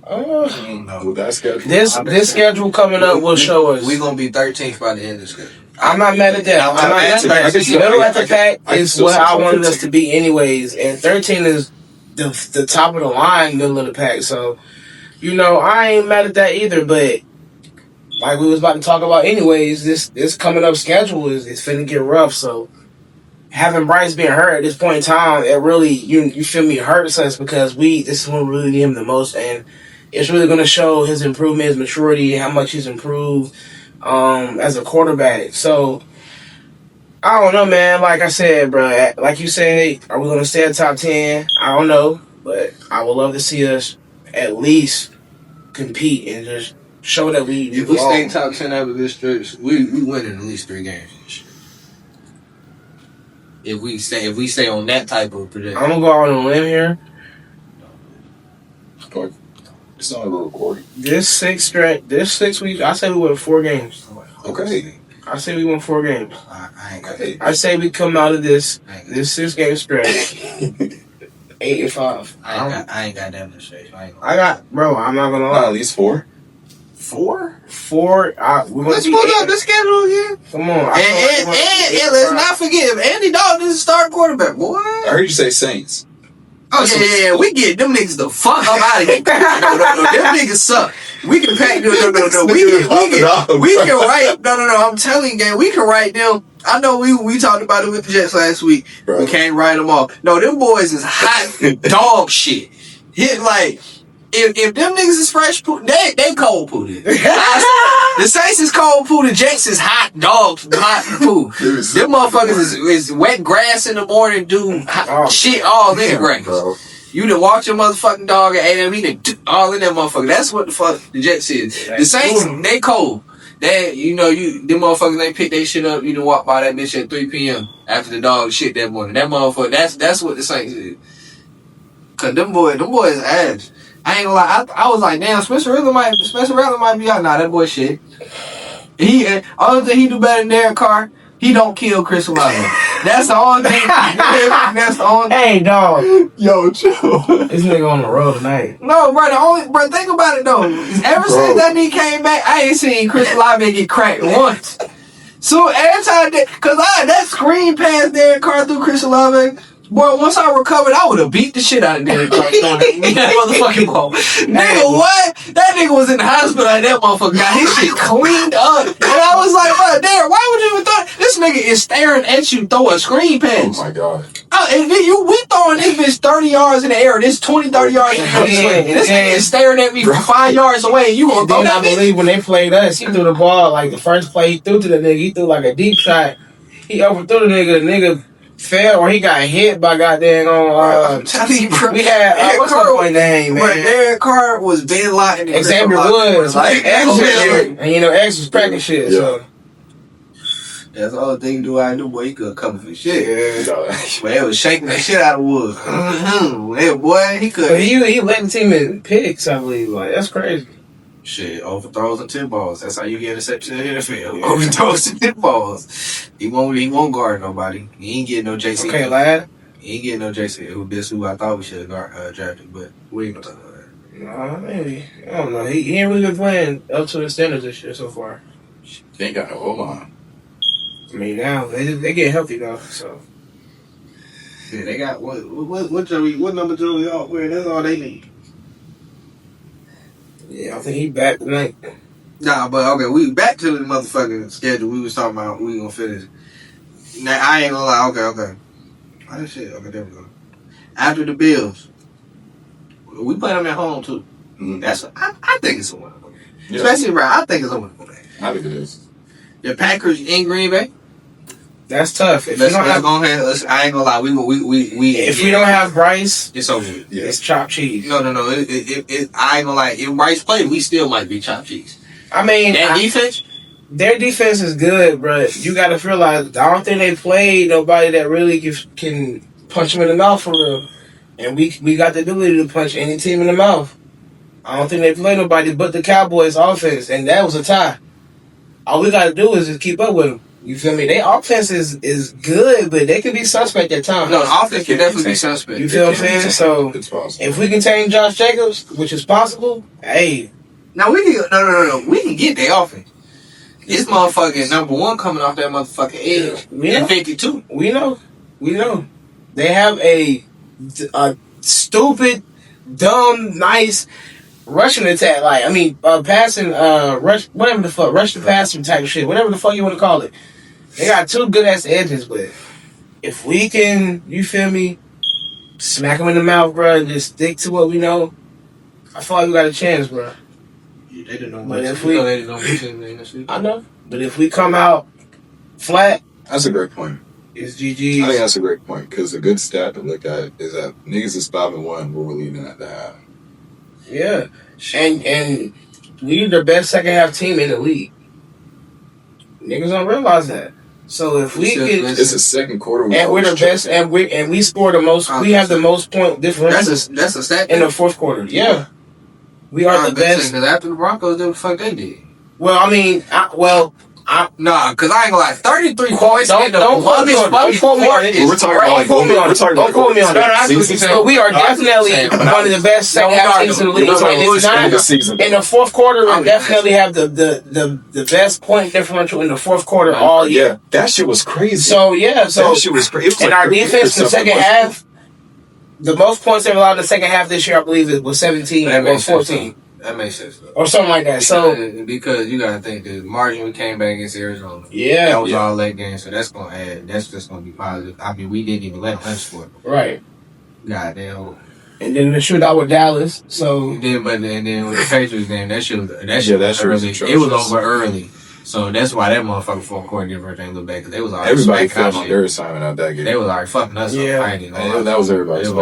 No, with that schedule. This schedule coming up will show us. We're going to be 13th by the end of the schedule. I'm not mad at that. I'm not mad at that. Middle at the pack is what I wanted us to be anyways, and 13 is the top of the line, middle of the pack. So, I ain't mad at that either, but like we was about to talk about anyways, this coming up schedule is finna get rough, so having Bryce being hurt at this point in time, it really, you feel me, hurts us because this is when we really need him the most, and it's really going to show his improvement, his maturity, how much he's improved as a quarterback. So, I don't know, man. Like I said, bro, like you said, are we going to stay at top 10? I don't know, but I would love to see us at least compete and just show that we If we stay top 10 after this stretch, we win in at least 3 games. If we stay on that type of projection. I'm going to go out on a limb here. It's not a real recording. This 6 weeks, I say we win 4 games. Okay. I say we win 4 games. I ain't got that. I say we come out of this 6-game stretch 8-5. I ain't got that much faith. I'm not gonna lie. At least 4. 4? 4. Let's pull up the schedule again. Come on. And let's not forget, if Andy Dalton is the starting quarterback, boy. I heard you say Saints. Oh, yeah. We get them niggas the fuck up out of here. No. Them niggas suck. We can pack. No. We can write. No. I'm telling you, gang, we can write them. I know we talked about it with the Jets last week. Right. We can't write them off. No, them boys is hot dog shit. If them niggas is fresh poo, they cold poo. The Saints is cold poo. The Jets is hot dogs, hot poo. Them motherfuckers is wet grass in the morning, do shit all in the grass. Bro. You done walk your motherfucking dog at 8 a.m. He done all in that motherfucker. That's what the fuck the Jets is. The Saints, they cold. Them motherfuckers, they pick their shit up. You done walk by that bitch at 3 p.m. after the dog shit that morning. That motherfucker, that's what the Saints is. Cause them boys ass. I ain't gonna lie. I was like, damn, Spencer Rattler might be out. Nah, that boy shit. Only thing he do better than Derek Carr, he don't kill Chris Olave. That's the only thing. That's the only thing. Hey, dog. Yo, chill. This nigga on the road tonight. No, bro, think about it, though. Since that nigga came back, I ain't seen Chris Olave get cracked once. So, every time that screen pass Derek Carr through Chris Olave, boy, once I recovered, I would have beat the shit out of Derek Carr throwing that motherfucking ball. Nigga, what? That nigga was in the hospital and that motherfucker got his shit cleaned up. And I was like, bro, Derek, why would you even throw? This nigga is staring at you throw a screen pass. Oh my god. And then we throwing this bitch 30 yards in the air. This 20, 30 yards in the air. And this nigga is staring at me from 5 yards away. And you gonna throw that bitch? I believe when they played us, he threw the ball, like the first play he threw to the nigga, he threw like a deep shot. He overthrew the nigga fell or he got hit by goddamn I'm telling you, bro. We had what's my boy name, man? But Derek Carr was Ben Laden and Xavier Woods, like and X was practicing shit. Yeah. So that's all the thing I knew, boy. He could cover for shit. Yeah. But it was shaking the shit out of Woods. Yeah, boy, he could. But he led the team in picks, I believe. Like that's crazy. Shit, overthrows and 10 balls. That's how you get interception in the NFL. Overthrows and 10 balls. He won't guard nobody. He ain't getting no JC. Okay, lad. He ain't getting no Jason. This who I thought we should have drafted, but we ain't gonna talk about that. Nah, maybe. I don't know. He ain't really been playing up to his standards this year so far. They ain't got no O-line. I mean, now they get healthy though. So Yeah, they got what number Joey y'all wearing? That's all they need. yeah, I think he back tonight. Nah, but okay, we back to the motherfucking schedule. We was talking about we gonna finish. Now I ain't gonna lie. Okay. Oh shit. Okay, there we go. After the Bills, we play them at home too. Mm-hmm. I think it's a winnable game. Yeah. Especially right. I think it's a winnable game. I think it is. The Packers in Green Bay. That's tough. If Let's you don't have, go ahead. I ain't gonna lie. if we don't have Bryce, it's over with. Yeah. it's chopped cheese. No. I ain't gonna lie. If Bryce played, we still might be chopped cheese. I mean, Defense. their defense is good, but you got to realize I don't think they played nobody that really can punch them in the mouth for real. And we got the ability to punch any team in the mouth. I don't think they played nobody but the Cowboys offense, and that was a tie. All we got to do is just keep up with them. You feel me? Their offense is good, but they can be suspect at times. No, the offense can definitely be suspect. You feel what I'm saying? So It's possible. if we contain Josh Jacobs, which is possible, hey. Now we can no. We can get their offense. This motherfucking number one coming off that motherfucking edge. We know. 52. We know. They have a stupid, dumb, nice rushing attack. Like, I mean, passing, rush, whatever the fuck, rush the passer type of shit, whatever the fuck you want to call it. They got two good ass edges, but if we can, you feel me, smack them in the mouth, bro, and just stick to what we know, I feel like we got a chance, bro. Yeah, they didn't know But much. if we- They didn't know much in the industry. I know, but if we come out flat, That's a great point. it's I think GG's. that's a great point because a good stat to look at is that niggas is 5-1 when we're leading at the half. Yeah, and we're the best second half team in the league. Niggas don't realize that. So if we get, It's the second quarter. and we're the best, and we score the most. We have the most point differential That's a stat. in the fourth quarter. Yeah, we are the best. Because after the Broncos did what the fuck they did. Well, I mean, Nah, because I ain't gonna lie. 33 points. don't quote me on it. We're talking about Don't quote me on it. But we are definitely one of the best second half teams in the league. And it's not in the fourth quarter. We definitely have the best point differential in the fourth quarter all year. Yeah, that shit was crazy. So that shit was crazy. And our defense in the second half, the most points they've allowed in the second half this year, I believe, it was 17 or 14. That makes sense, though. Or something like that. So because you gotta think the margin we came back against Arizona. yeah, That was all that game, so that's gonna add. That's just gonna be positive. I mean, we didn't even let them score. right. Goddamn. And then the shootout with Dallas. So Then with the Patriots game, that shit was that shit was early. atrocious. It was over early, so that's why that motherfucking fourth quarter didn't everything look back because they was already Everybody smacking our felt on shit. their assignment out that game. They was already fucking us Yeah. up. I ain't even gonna lie. That was everybody's fault.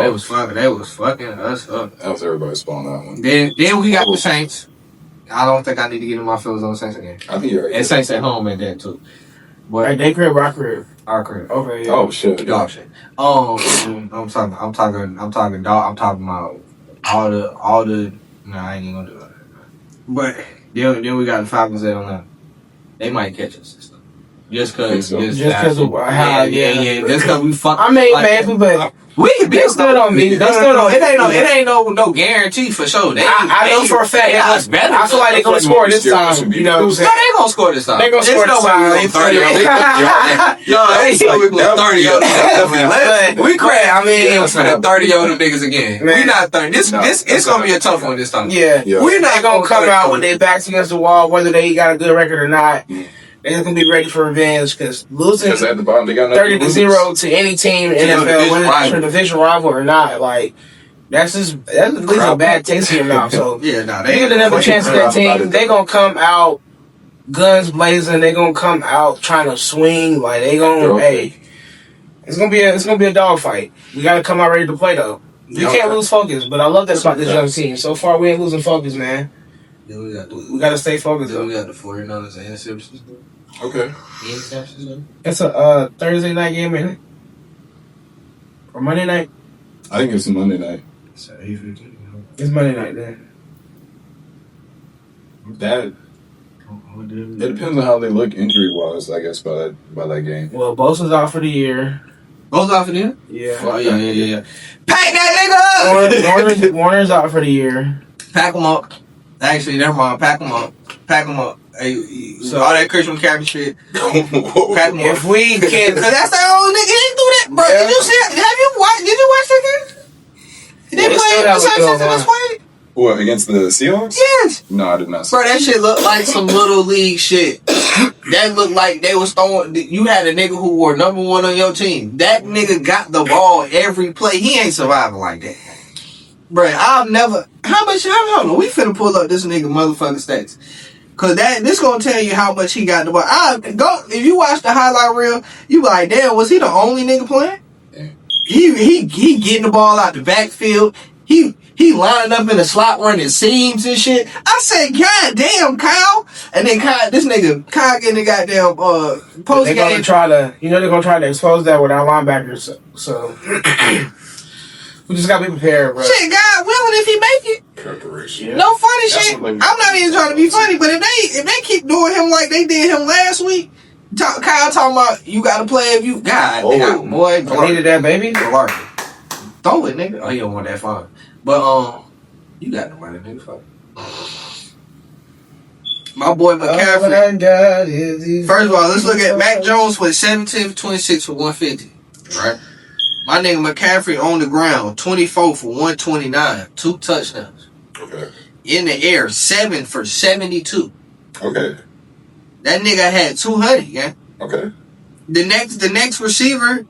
They was fucking us up. That was everybody's fault on that one. Then we got the Saints. I don't think I need to get in my feelings on the Saints again. I think you're right. And Saints at home at that too. But they crib, our crib. our crib. Okay. Yeah. Oh shit. Dog shit. I'm talking about all the. No, I ain't even gonna do that. But then we got the Falcons that on that. They might catch us. Just cause So. Just because of how, yeah. Just cause we fuck. I mean, like, man, but we can be They still don't mean- they still don't- It ain't no guarantee for sure. I know for a fact. us better. I feel like they're gonna score this time. You know what I'm No, saying? they gonna score this time. They gonna score this time. There's no way we gonna 30 of them. We crazy. I mean, 30 of them niggas again. Man. We not 30. It's gonna be a tough one this time. Yeah. Yeah. We're not They're gonna come out with their backs against the wall, whether they got a good record or not. They're gonna be ready for revenge because losing Because at the bottom they got nothing 30-0 to any team in NFL, whether it's a division rival or not, like that's at least a bad taste in your mouth. So Yeah, nah, they get another chance to that team. They gonna come out guns blazing. They gonna come out trying to swing. Like they gonna it's gonna be a dogfight. We gotta come out ready to play though. We can't lose focus. But I love that about this young team. So far we ain't losing focus, man. Then we got We gotta stay focused Then though. we got the 49ers and interceptions. Okay. The interceptions. That's a Thursday night game, ain't it? Or Monday night? I think it's Monday night. So It's Monday night then. That it depends on how they look injury wise, I guess, by that game. Well, Bosa's out for the year. Both out for the year? Yeah. Oh, yeah. Pack that nigga up! Warner's out for the year. Pack him up. Actually, never mind. Pack him up. Hey, so all that Christian McCaffrey shit. Pack him up. If we can, cause that's the only nigga. He didn't do that, bro. Yeah. Did you see? Have you watched? Did you watch that game? They played the same shit that played. What, against the Seahawks? Yes. No, I did not see. Bro, that shit looked like some little league shit. That looked like they was throwing. You had a nigga who were number one on your team. That nigga got the ball every play. He ain't surviving like that. Bro, I've never. How much? I don't know. We finna pull up this nigga motherfucking stats. Cause this gonna tell you how much he got the ball. If you watch the highlight reel, you be like, damn, was he the only nigga playing? He getting the ball out the backfield. He lining up in the slot running seams and shit. I said, God damn, Kyle. And then Kyle getting the goddamn post they're game. gonna try to, they're gonna try to expose that with our linebackers. So we just gotta be prepared, bro. Shit, God willing, if he make it. Preparation. Yeah. No funny shit. I'm not even trying to be funny, but if they keep doing him like they did him last week, Kyle talking about you gotta play if you God damn, boy. I needed that, baby. Throw it, nigga. Oh, you don't want that fun. But you got nobody, nigga. Fuck. My boy McCaffrey. First of all, let's look at Mac Jones with 17 for 26 for 150. Right? My nigga McCaffrey on the ground, 24 for 129, 2 touchdowns. Okay. In the air, 7 for 72. Okay. That nigga had 200, yeah. Okay. The next receiver,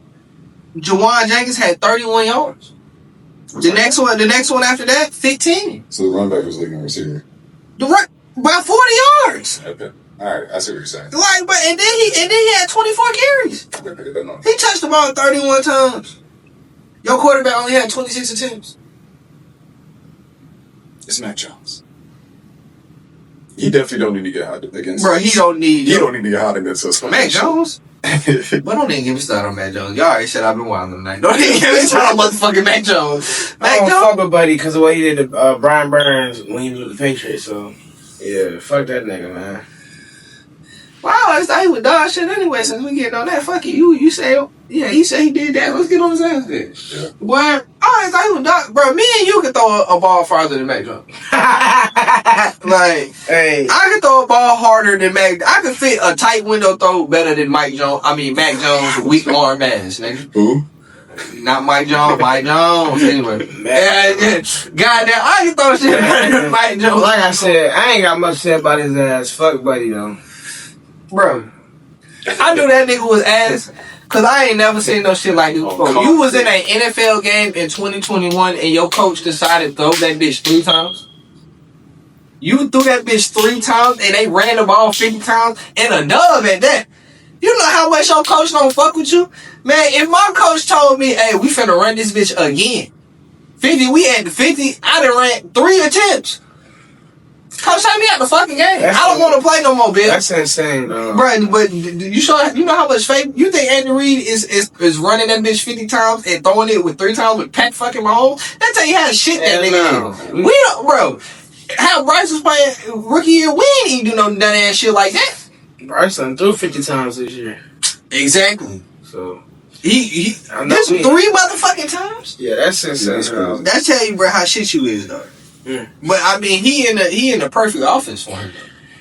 Jawan Jenkins, had 31 yards. The next one after that, 15. So the running back was leading receiver. By 40 yards. Okay. All right, I see what you're saying. Like, but and then he had 24 carries. He touched the ball 31 times. Your quarterback only had 26 attempts. It's Mac Jones. He definitely don't need to get hot against. Bro, he don't need to get hot against us. Mac Jones. But don't even get me started on Mac Jones. Y'all already said I've been wilding tonight. Don't even get me started on motherfucking Mac Jones. I don't fuck with Buddy because of what he did to Brian Burns when he was with the Patriots. So yeah, fuck that nigga, man. Wow, I thought he was dog shit anyway. Since we getting on that, fuck it. You say, yeah, he said he did that. Let's get on his ass then. Yeah. Boy, I thought he was dog. Bro, me and you can throw a ball farther than Mac Jones. Like, hey, I can throw a ball harder than Mac. I can fit a tight window throw better than Mac Jones' weak arm ass, nigga. Who? Not Mike Jones. Mike Jones. Anyway, goddamn, I can throw shit better than Mike Jones. Like I said, I ain't got much to say about his ass. Fuck Buddy though. Bro, I knew that nigga was ass because I ain't never seen no shit like this before. You was in an NFL game in 2021 and your coach decided to throw that bitch 3 times. You threw that bitch 3 times and they ran the ball 50 times and a dub at that. You know how much your coach don't fuck with you? Man, if my coach told me, hey, we finna run this bitch again. 50, we at the 50, I done ran 3 attempts. Coach, take me out the fucking game. I don't want to play no more, bitch. That's insane, bro. But you know how much faith you think Andy Reid is running that bitch 50 times and throwing it with 3 times with Pat fucking Mahomes? That tell you how shit that nigga is. We don't, bro. How Bryce was playing rookie year, we ain't even do no dumb ass shit like that. Bryce done threw 50 times this year. Exactly. So he this 3 motherfucking times. Yeah, that's insane. Yeah, that tell you, bro, how shit you is though. Mm. But I mean, he in the perfect offense for him.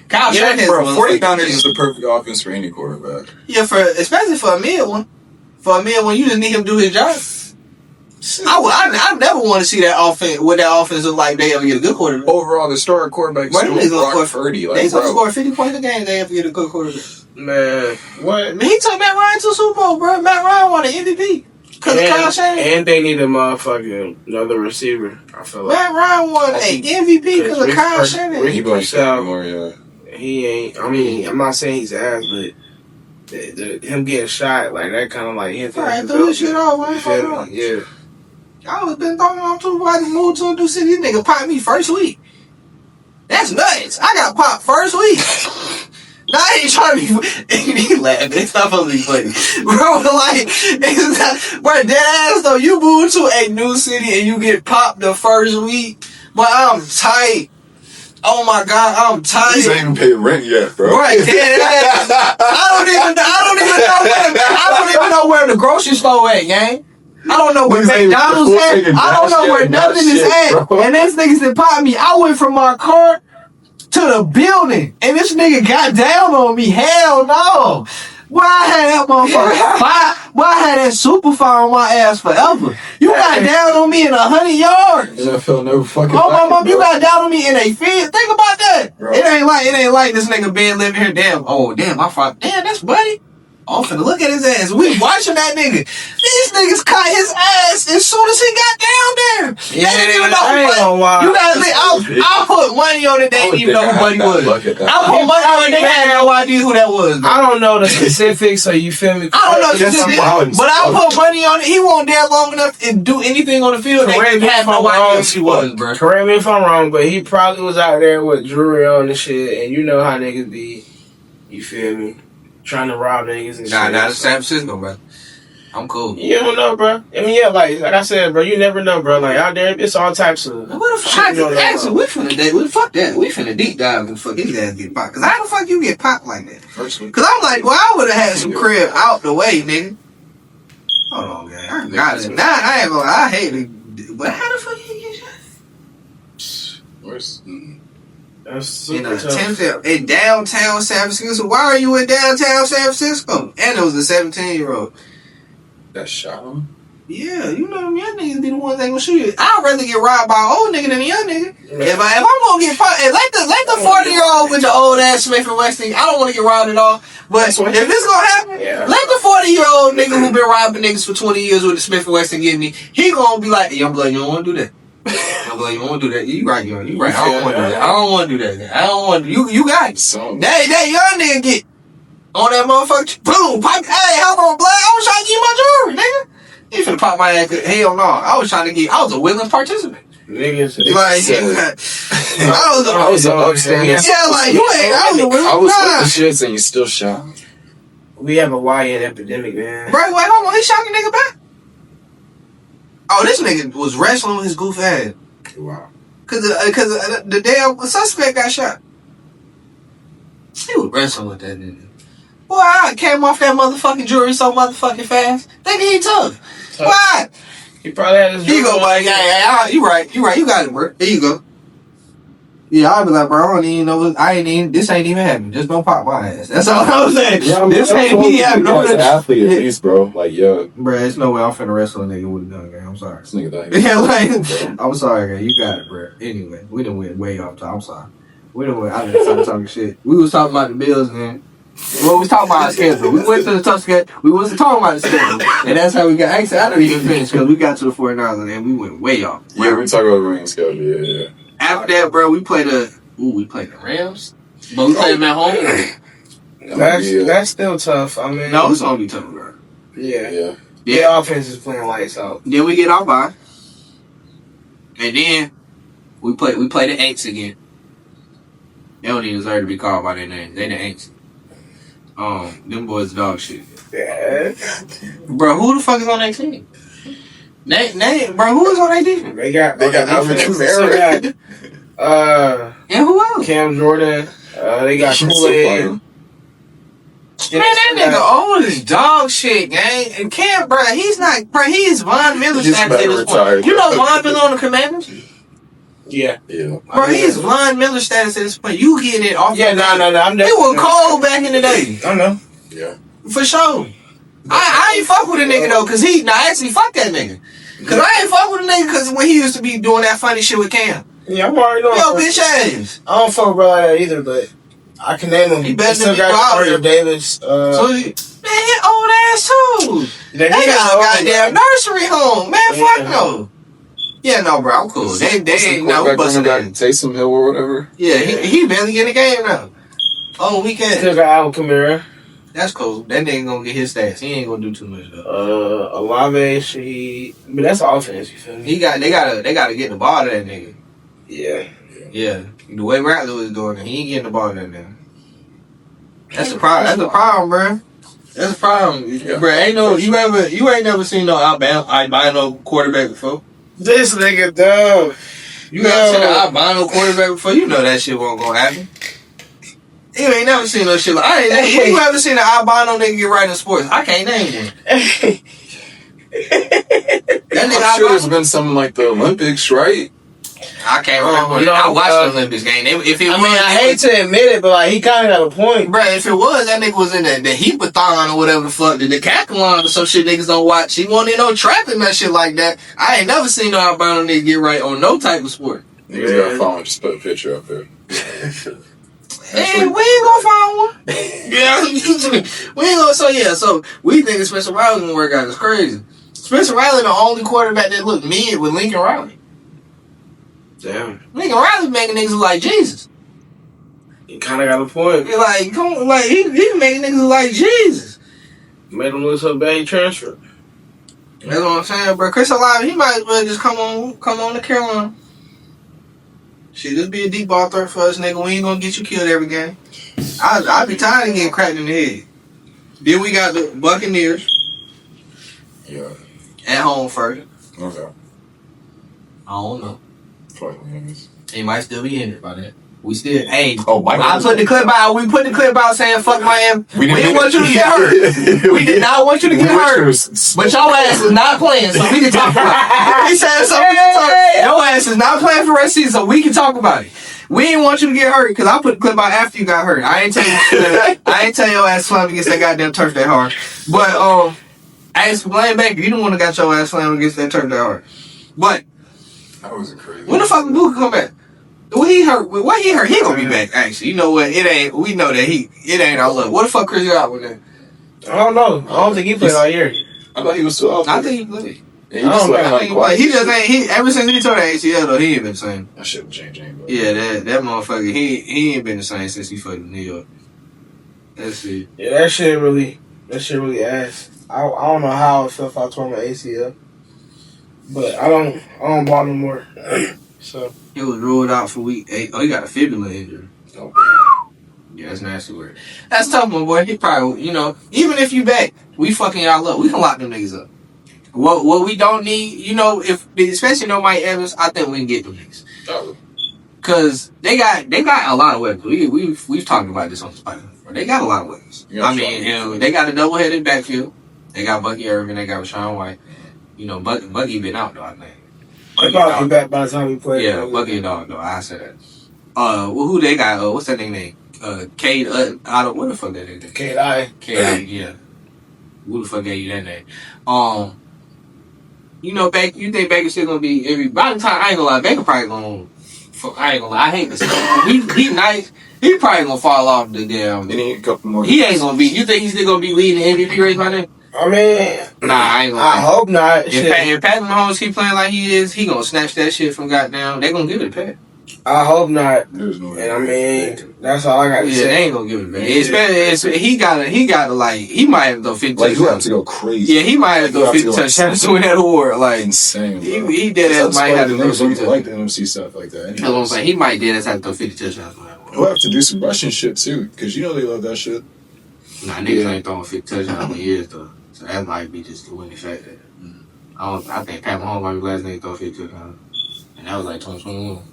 Kyle Shanahan, bro, 49ers is the perfect offense for any quarterback. Yeah, especially for a mid one. For a mid one, you just need him to do his job. I never want to see that offense. What that offense look like? They ever get a good quarterback. Overall, the starting quarterback is still Brock Purdy. They gonna score 50 points a game. They ever get a good quarterback. Man, what? Man, he took Matt Ryan to the Super Bowl, bro. Matt Ryan won an MVP. And they need a motherfucking another receiver. I feel like Matt Ryan won an MVP because of Kyle Shanahan. He plays more, yeah. He ain't. I mean, I'm not saying he's ass, but him getting shot like that kind of like hit. Alright, threw his shit off, man. Yeah. I was been throwing off too wide to move to a new city. This nigga popped me first week. That's nuts. I got popped first week. Nah, I ain't trying to be. He laughing. It's not supposed to be funny, bro. Like, it's not, bro. Dead ass though. You move to a new city and you get popped the first week. But I'm tight. Oh my god, I'm tired. He's not even paid rent yet, bro. Right, dead ass. I don't even know know where the grocery store at, gang. I don't know where McDonald's at. I don't know where nothing is at. Bro. And this nigga said, pop me. I went from my car to the building, and this nigga got down on me. Hell no. Boy, I had that motherfucker. Boy, I had that super fire on my ass forever. You got down on me in 100 yards. NFL never fucking. Oh my mom, you got down on me in a field. Think about that. Bro. It ain't like this nigga been living here. Damn. Oh damn, I thought. Damn, that's buddy. I'm finna look at his ass. We watching that nigga. These niggas caught his ass as soon as he got down there. Yeah, they didn't even know who Buddy. You gotta I'll put money on it. They didn't even know who Buddy was. I put money on it. They had no idea who that was. Bro. I don't know the specifics, so you feel me? I don't know the specifics, but I put money on it. He won't there long enough and do anything on the field. They have no idea who he was, bro. Correct me if I'm wrong, but he probably was out there with jewelry on and shit, and you know how niggas be. You feel me? Trying to rob niggas and shit. Nah, not in San Francisco, bro. I'm cool. You don't know, bro. I mean, yeah, like I said, bro, you never know, bro. Like, out there, it's all types of what the fuck? Actually, we fuck that. We finna deep dive and fuck his ass get popped. Cause how the fuck you get popped like that? Cause I'm like, well, I would have had some crib out the way, nigga. Hold on, man. I got it. Nah, I ain't gonna. I hate it. But how the fuck you get shot? Where's... That's super tough. In downtown San Francisco. Why are you in downtown San Francisco? And it was a 17-year-old. That shot him? Yeah, you know them young niggas be the ones that gonna shoot you. I'd rather get robbed by an old nigga than a young nigga. Yeah. If I'm gonna get popped, let the 40-year-old with the old ass Smith & Wesson. I don't want to get robbed at all. But if this gonna happen, let the 40-year-old nigga who been robbing niggas for 20 years with the Smith & Wesson get me. He gonna be like, young blood, you don't want to do that. I'm like, you want to do that? You right, young. You right. I don't want to do that. I don't want to do that. I don't want to. You got it. That young nigga get on that motherfucker. Boom. Pop. Hey, hold on, blood. I was trying to get my jewelry, nigga. You finna pop my ass. Hell no. I was trying to get. I was a willing participant. Niggas. Like, I was an upstanding. Yeah, like you ain't. I was a willing. I was with the shits and you still shot. We have a YN epidemic, man. Bro, wait, hold on. He shot the nigga back. Oh, this nigga was wrestling with his goof ass. Wow. Cause the damn suspect got shot. He was wrestling with that nigga. Boy, I came off that motherfucking jewelry so motherfucking fast. Think he tough. Why? He probably had his. Here you go, buddy. Yeah, you right. You got it, bro. Here you go. Yeah, I'll be like, bro, I don't even know. This ain't even happening. Just don't pop my ass. That's all I was saying. Yeah, this ain't even happening. As an athlete, at least, bro. Like, yo. Bro, there's no way I'm finna wrestle a nigga with a gun, man. I'm sorry. This nigga like, yeah, like, I'm sorry, man. You got it, bro. Anyway, we done went way off top. I'm sorry. I didn't start talking shit. We was talking about the Bills, man. Well, we was talking about the schedule. We went to the tough schedule. We wasn't talking about the schedule. And that's how we got. Actually, I didn't even finish because we got to the 49ers and we went way off. Yeah, we talking about the ring schedule. Yeah. After that, bro, we played the Rams. But we played them at home. That's still tough. I mean, no, it's gonna be tough, bro. Yeah. The offense is playing lights out. Then we get our bye. And then we play the Aints again. They don't even deserve to be called by their name. They the Aints. Them boys dog shit. Yeah. Bro, who the fuck is on that team? Bro, who is on that defense? They got Alvin Kamara. And who else? Cam Jordan. They got Kool-Aid. Man, that nigga old as dog shit, gang. And Cam, bro, he's not, bro, he is Von Miller status at this point. You know Von Miller on the Commanders? Yeah. Bro, he is Von Miller status at this point. You getting it off. Yeah, no. I'm he was cold back in the day. I know. Yeah. For sure. I ain't fuck with a nigga though, cause actually fuck that nigga. Cause I ain't fuck with a nigga cause when he used to be doing that funny shit with Cam. Yeah, I'm already knowing. Yo, bitch ass. I don't fuck with bro like that either, but I can name him. He better still got Mario Davis. Man, he old ass too. They got a goddamn nursery home. Man, fuck no. Yeah, no, bro, I'm cool. They ain't no busting that. Taysom Hill or whatever. Yeah, he barely in the game now. Oh, weekend. Still got Alvin Kamara. That's cool. That nigga gonna get his stats. He ain't gonna do too much though. Olave, but that's offense. You feel me? They gotta get the ball to that nigga. Yeah. The way Rattler was doing it, he ain't getting the ball to that nigga. That's the problem. That's the problem, bro. That's the problem, bro. You ain't never seen no albino quarterback before. This nigga dumb. You never seen an albino quarterback before. You know that shit wasn't gonna happen. You ain't never seen no shit like I ain't never. When you ever seen an albino nigga get right in sports? I can't name one. That nigga I'm sure there's been something like the Olympics, right? I can't remember. I watched the Olympics game. I hate to admit it, but like he kind of got a point, bro. If it was that nigga was in the heapathon or whatever the fuck, the decathlon or some shit niggas don't watch. He wasn't in no track and that shit like that. I ain't never seen no albino nigga get right on no type of sport. Niggas got phone, just put a picture up there. Hey, we ain't gonna find one. Yeah, we ain't gonna. So we think Spencer Riley gonna work out. It's crazy. Spencer Riley the only quarterback that looked mid with Lincoln Riley. Damn. Lincoln Riley making niggas look like Jesus. He kind of got a point. Like, come on, like he making niggas look like Jesus. Made him look so bad he transferred. That's what I'm saying, bro. Chris Olave, he might as well just come on to Carolina. Shit, this be a deep ball threat for us, nigga. We ain't gonna get you killed every game. I'd be tired of getting cracked in the head. Then we got the Buccaneers. Yeah. At home first. Okay. I don't know. Probably. He might still be injured by that. We still, hey. Oh, Micah. I put the clip out. We put the clip out saying fuck Miami. We didn't want you to get hurt. We did not want you to get hurt. But your ass is not playing, so we can talk about it. He said something. Your ass is not playing for the rest of the season, so we can talk about it. We didn't want you to get hurt because I put the clip out after you got hurt. I ain't tell your ass slammed against that goddamn turf that hard. But as for Blaine Baker, you don't want to got your ass slammed against that turf that hard. But that was crazy. When the fuck Luka come back? When he hurt, what he hurt, he gonna be back. Actually, you know what? It ain't. We know that it ain't our luck. What the fuck Chris got with that? I don't know. I don't think he played all year. I thought he was still out. I think he played. Yeah, he just ain't. Ever since he tore that ACL though, he ain't been the same. That shit was changing. Yeah, that motherfucker. He ain't been the same since he fucked New York. That's it. Yeah, that shit really ass. I don't know how I felt if I tore my ACL, but I don't ball no more. So he was ruled out for week 8. Oh, he got a fibula injury. Oh. Yeah, that's nasty word. That's tough, my boy. He probably, even if you back, we fucking y'all up. We can lock them niggas up. What we don't need, especially Mike Evans, I think we can get them niggas. Cause they got a lot of weapons. We've talked about this on the podcast. They got a lot of weapons. I mean, they got a double-headed backfield. They got Bucky Irvin. They got Rashawn White. Bucky been out though. I think. He probably be back by the time we play. Yeah, Bucky a dog though. I said that. Who they got? What's that name? Cade. What the fuck that name? Cade I. Yeah. Who the fuck gave you that name? You think Baker's still gonna be by the time I ain't gonna lie, Baker probably gonna. I ain't gonna lie. I hate this. He nice. He probably gonna fall off the damn. He need a couple more. He ain't gonna be. You think he's still gonna be leading the MVP race by then? I mean, nah, I ain't gonna. I hope not. If Patrick Mahomes keep playing like he is, he gonna snatch that shit from goddamn. They gonna give it to Pat. I hope not. There's no. And I mean, that's all I got to say. They ain't gonna give it back. He gotta like he might have to go 50 touchdowns. Like, you have to go crazy. Yeah, he might have to go 50 touchdowns to win that award. Like insane. Bro. He did that. Might have to go 50 touchdowns. Like the NFC stuff like that. That's what I'm saying. He might did have to go 50 touchdowns to win that award. He'll have to do some rushing shit too, because they love that shit. Nah, niggas ain't throwing 50 touchdowns in years though. So that might be just the winning factor. I think Pat Mahomes might be the last nigga to throw 50 touchdowns, and that was like 2021.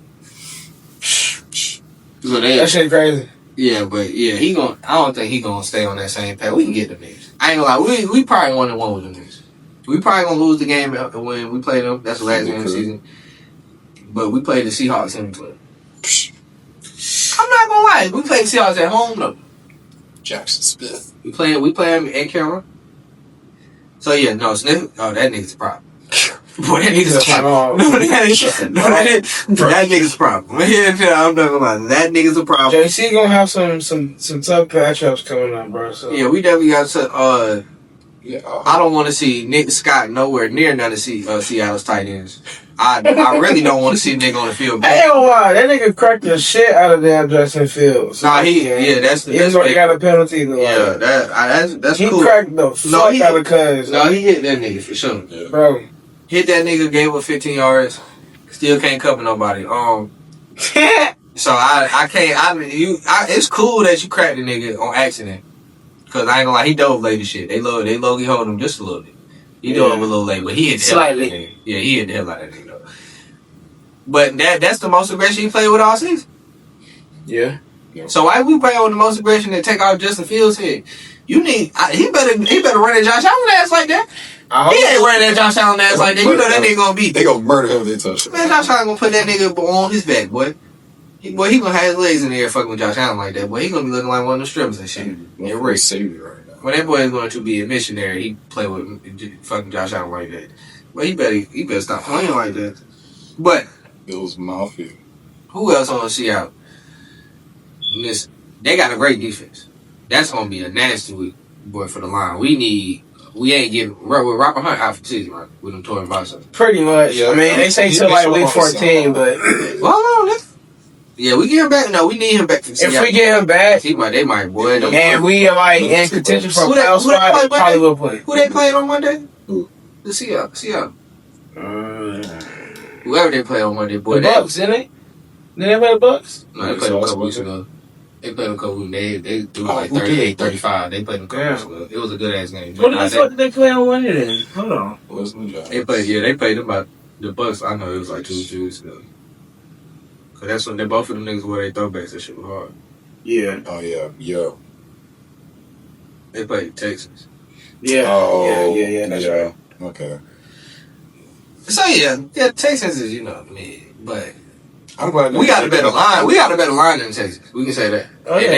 So that shit crazy. Yeah, but yeah, I don't think he gonna stay on that same path. We can get the niggas. I ain't gonna lie, we probably 1-1 with the niggas. We probably gonna lose the game when we play them. That's the last game of the season. But we played the Seahawks in between. I'm not gonna lie, we played the Seahawks at home though. Jackson Smith. We play them at Carolina. So yeah, no, Smith. Oh, that nigga's a problem. Boy, that nigga's a problem. That nigga's a problem. I'm not gonna lie. That nigga's a problem. JC gonna have some tough matchups coming up, bro. So. Yeah, we definitely got to. I don't want to see Nick Scott nowhere near none of Seattle's tight ends. I really don't want to see Nick on the field. I ain't gonna lie, that nigga cracked the shit out of damn Justin Fields. Nah, that's he got a penalty. Yeah, that's he cool. He cracked the fuck out of Cuz. No, he hit that nigga for sure, yeah. Bro. Hit that nigga, gave up 15 yards. Still can't cover nobody. So I can't. It's cool that you cracked the nigga on accident. Cause I ain't gonna lie, he dove late as shit. They low-key hold him just a little bit. He dove a little late, but he hit the hell out of that nigga. Yeah, he hit the hell out of that nigga though. But that's the most aggression he played with all season. Yeah. Yeah. So why we play on the most aggression and take out Justin Fields' head? He better run at Josh Allen ass like that. He ain't running at Josh Allen ass like that. You know that nigga gonna beat. They gonna murder him if they touch him. Man, Josh Allen gonna put that nigga on his back, boy. He gonna have his legs in the air fucking with Josh Allen like that, boy. He gonna be looking like one of the strippers and shit. Yeah, Rick saved me right now. When that boy is going to be a missionary, he play with fucking Josh Allen like that. But he better stop playing like that. But Bills Mafia. who else on Seattle? Listen, they got a great defense. That's gonna be a nasty week, boy, for the line. We ain't getting with Robert Hunt out for the season, right? With them torn biceps. Pretty much. Yeah. I mean, they say till like week 14, but Well, yeah, we get him back. No, we need him back for Seattle. if we get him back, they might, boy. and we are like in contention for a playoff spot, probably will play. Who they playing on Monday? Who? The Seattle. Whoever they play on Monday, boy. The Bucks, didn't they? Did they play the Bucks? No, they played them a couple weeks ago. They played them a couple weeks. They threw like 38, 35. They played them a couple weeks ago. It was a good ass game. What the fuck did they play on Monday then? Hold on. They played them about the Bucks. I know it was like 2 weeks ago. Cause that's when both of them niggas wore their throwbacks. That shit was hard. Yeah. Oh yeah, yo. They played Texas. Yeah. Oh Yeah. That's right. Okay. So yeah, Texas is but I'm glad we got a better line. We got a better line than Texas. We can say that. Oh, yeah, and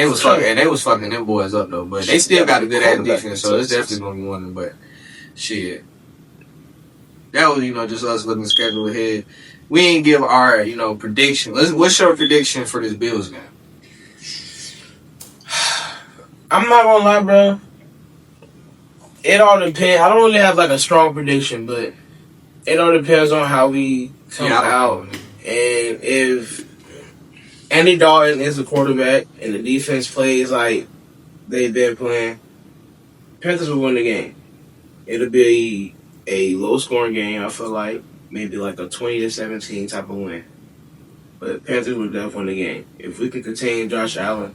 they was fucking them boys up though. But they still got a good ass defense, so it's definitely gonna be one. But shit, that was just us looking at the schedule ahead. We ain't give our prediction. What's your prediction for this Bills game? I'm not gonna lie, bro. It all depends. I don't really have like a strong prediction, but it all depends on how we come out. And if Andy Dalton is the quarterback and the defense plays like they've been playing, Panthers will win the game. It'll be a low-scoring game, I feel like. Maybe like a 20-17 type of win. But Panthers will definitely win the game. If we can contain Josh Allen,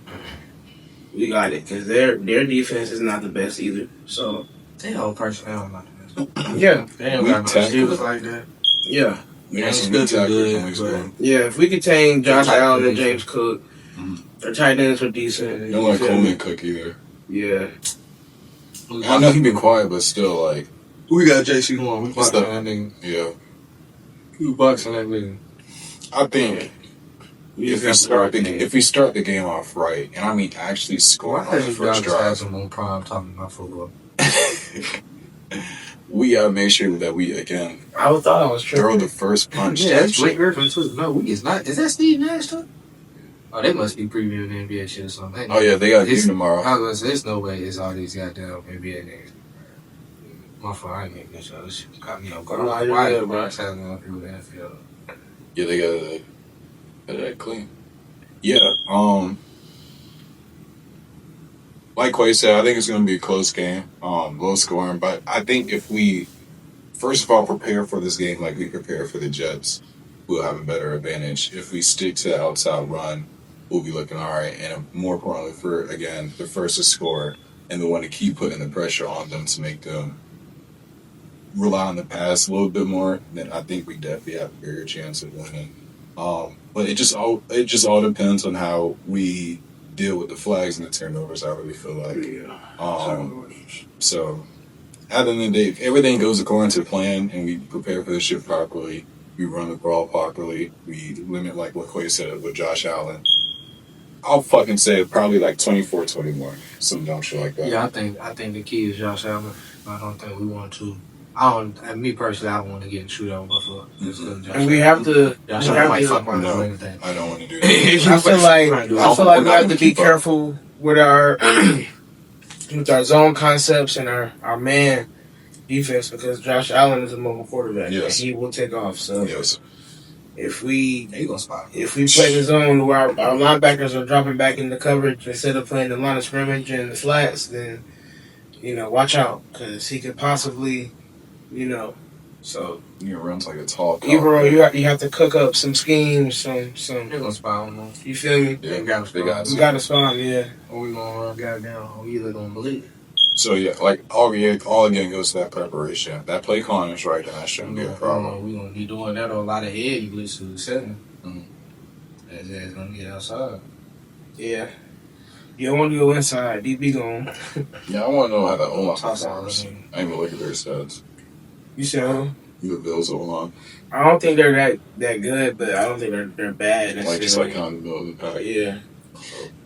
we got it. Because their defense is not the best either. So They whole personnel not the best. yeah. They don't got no receivers like that. Yeah. It's good. Yeah, if we contain Josh Allen and James Cook, their tight ends are decent. Don't like Coleman Cook either. Yeah. I know he been quiet, but still, like, We got JC Horn. We boxing that nigga. yeah. We boxing that nigga. I think if we start the game off right, and I mean actually score on the first drive, on prime talking about football. we gotta make sure that we again I thought I was throw tripping. the first punch. Yeah, that's Blake Griffin too. No, it's not. Is that Steve Nash too? Oh, they must be previewing the NBA shit or something. Oh yeah, they got a game tomorrow. I was gonna say, there's no way it's all these goddamn NBA niggas. My fault, I ain't making this up. This shit caught me off guard. Why is Bronx having going through the NFL? Yeah, they got that clean. Yeah, like Quay said, I think it's gonna be a close game, low scoring. But I think if we first of all prepare for this game like we prepare for the Jets, we'll have a better advantage. If we stick to the outside run, we'll be looking all right. And more importantly, for again the first to score and the one to keep putting the pressure on them to make them rely on the pass a little bit more, then I think we definitely have a bigger chance of winning. But it just all depends on how we deal with the flags and the turnovers. I really feel like. So at the end of the day, if everything goes according to plan and we prepare for the shit properly, we run the ball properly, we limit like what Quay said with Josh Allen, I'll fucking say probably like 24-21, some dumb shit like that. Yeah, I think the key is Josh Allen. I don't think we want to. Me personally, I don't want to get in shootout with Buffalo. And we have to. Josh Allen might fuck around or anything. I don't want to do that. I feel like we have to be careful with our zone concepts and our man defense because Josh Allen is a mobile quarterback. Yes. And he will take off. So Yes. if we spot. If we play the zone where our linebackers are dropping back into coverage instead of playing the line of scrimmage and the flats, then watch out because he could possibly, so He runs like a tall car. Ebro, you have to cook up some schemes, They're gonna spy on them. you feel me? Yeah, They got they got We got to spawn, yeah. Or we gonna run goddamn. Or we either gonna believe it. So yeah, like all again goes to that preparation. That play calling is right, and that shouldn't be a problem. We gonna be doing that on a lot of head. You listen to 7. Mhm. That's gonna get outside. Yeah. You don't want to go inside. DB gone. Yeah, I want to know how the O-line performs. I ain't even look at their stats. You said who? The Bills O-line. I don't think they're that good, but I don't think they're bad. Like, just like kind of the middle of the pack. Yeah.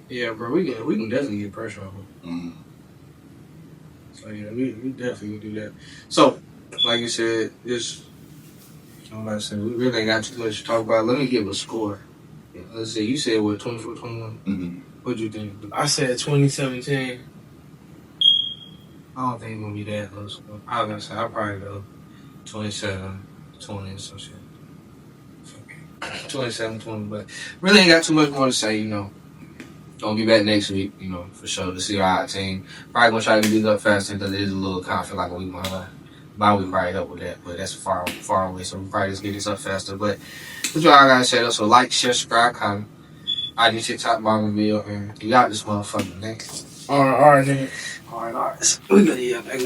Yeah, bro, we can definitely get pressure on them. Mm-hmm. So yeah, we definitely can do that. So, like you said, just I'm about to say we really ain't got too much to talk about. Let me give a score. Let's see. You said what 24-21. Mm-hmm. What'd you think? I said 2017. I don't think it's gonna be that close. I was gonna say I'll probably go 27-20 or some shit. 27-20, but really ain't got too much more to say. Gonna be back next week. For sure to see our team. Probably gonna try to get these up faster because it is a little kind of feel like a week behind. Bye week probably help with that, but that's far away. So we probably just get this up faster. But that's what I gotta say though. So like, share, subscribe, comment. ID TikTok, bottom video, and you got this motherfucker, nigga. All right, nigga. All right. We good, yeah.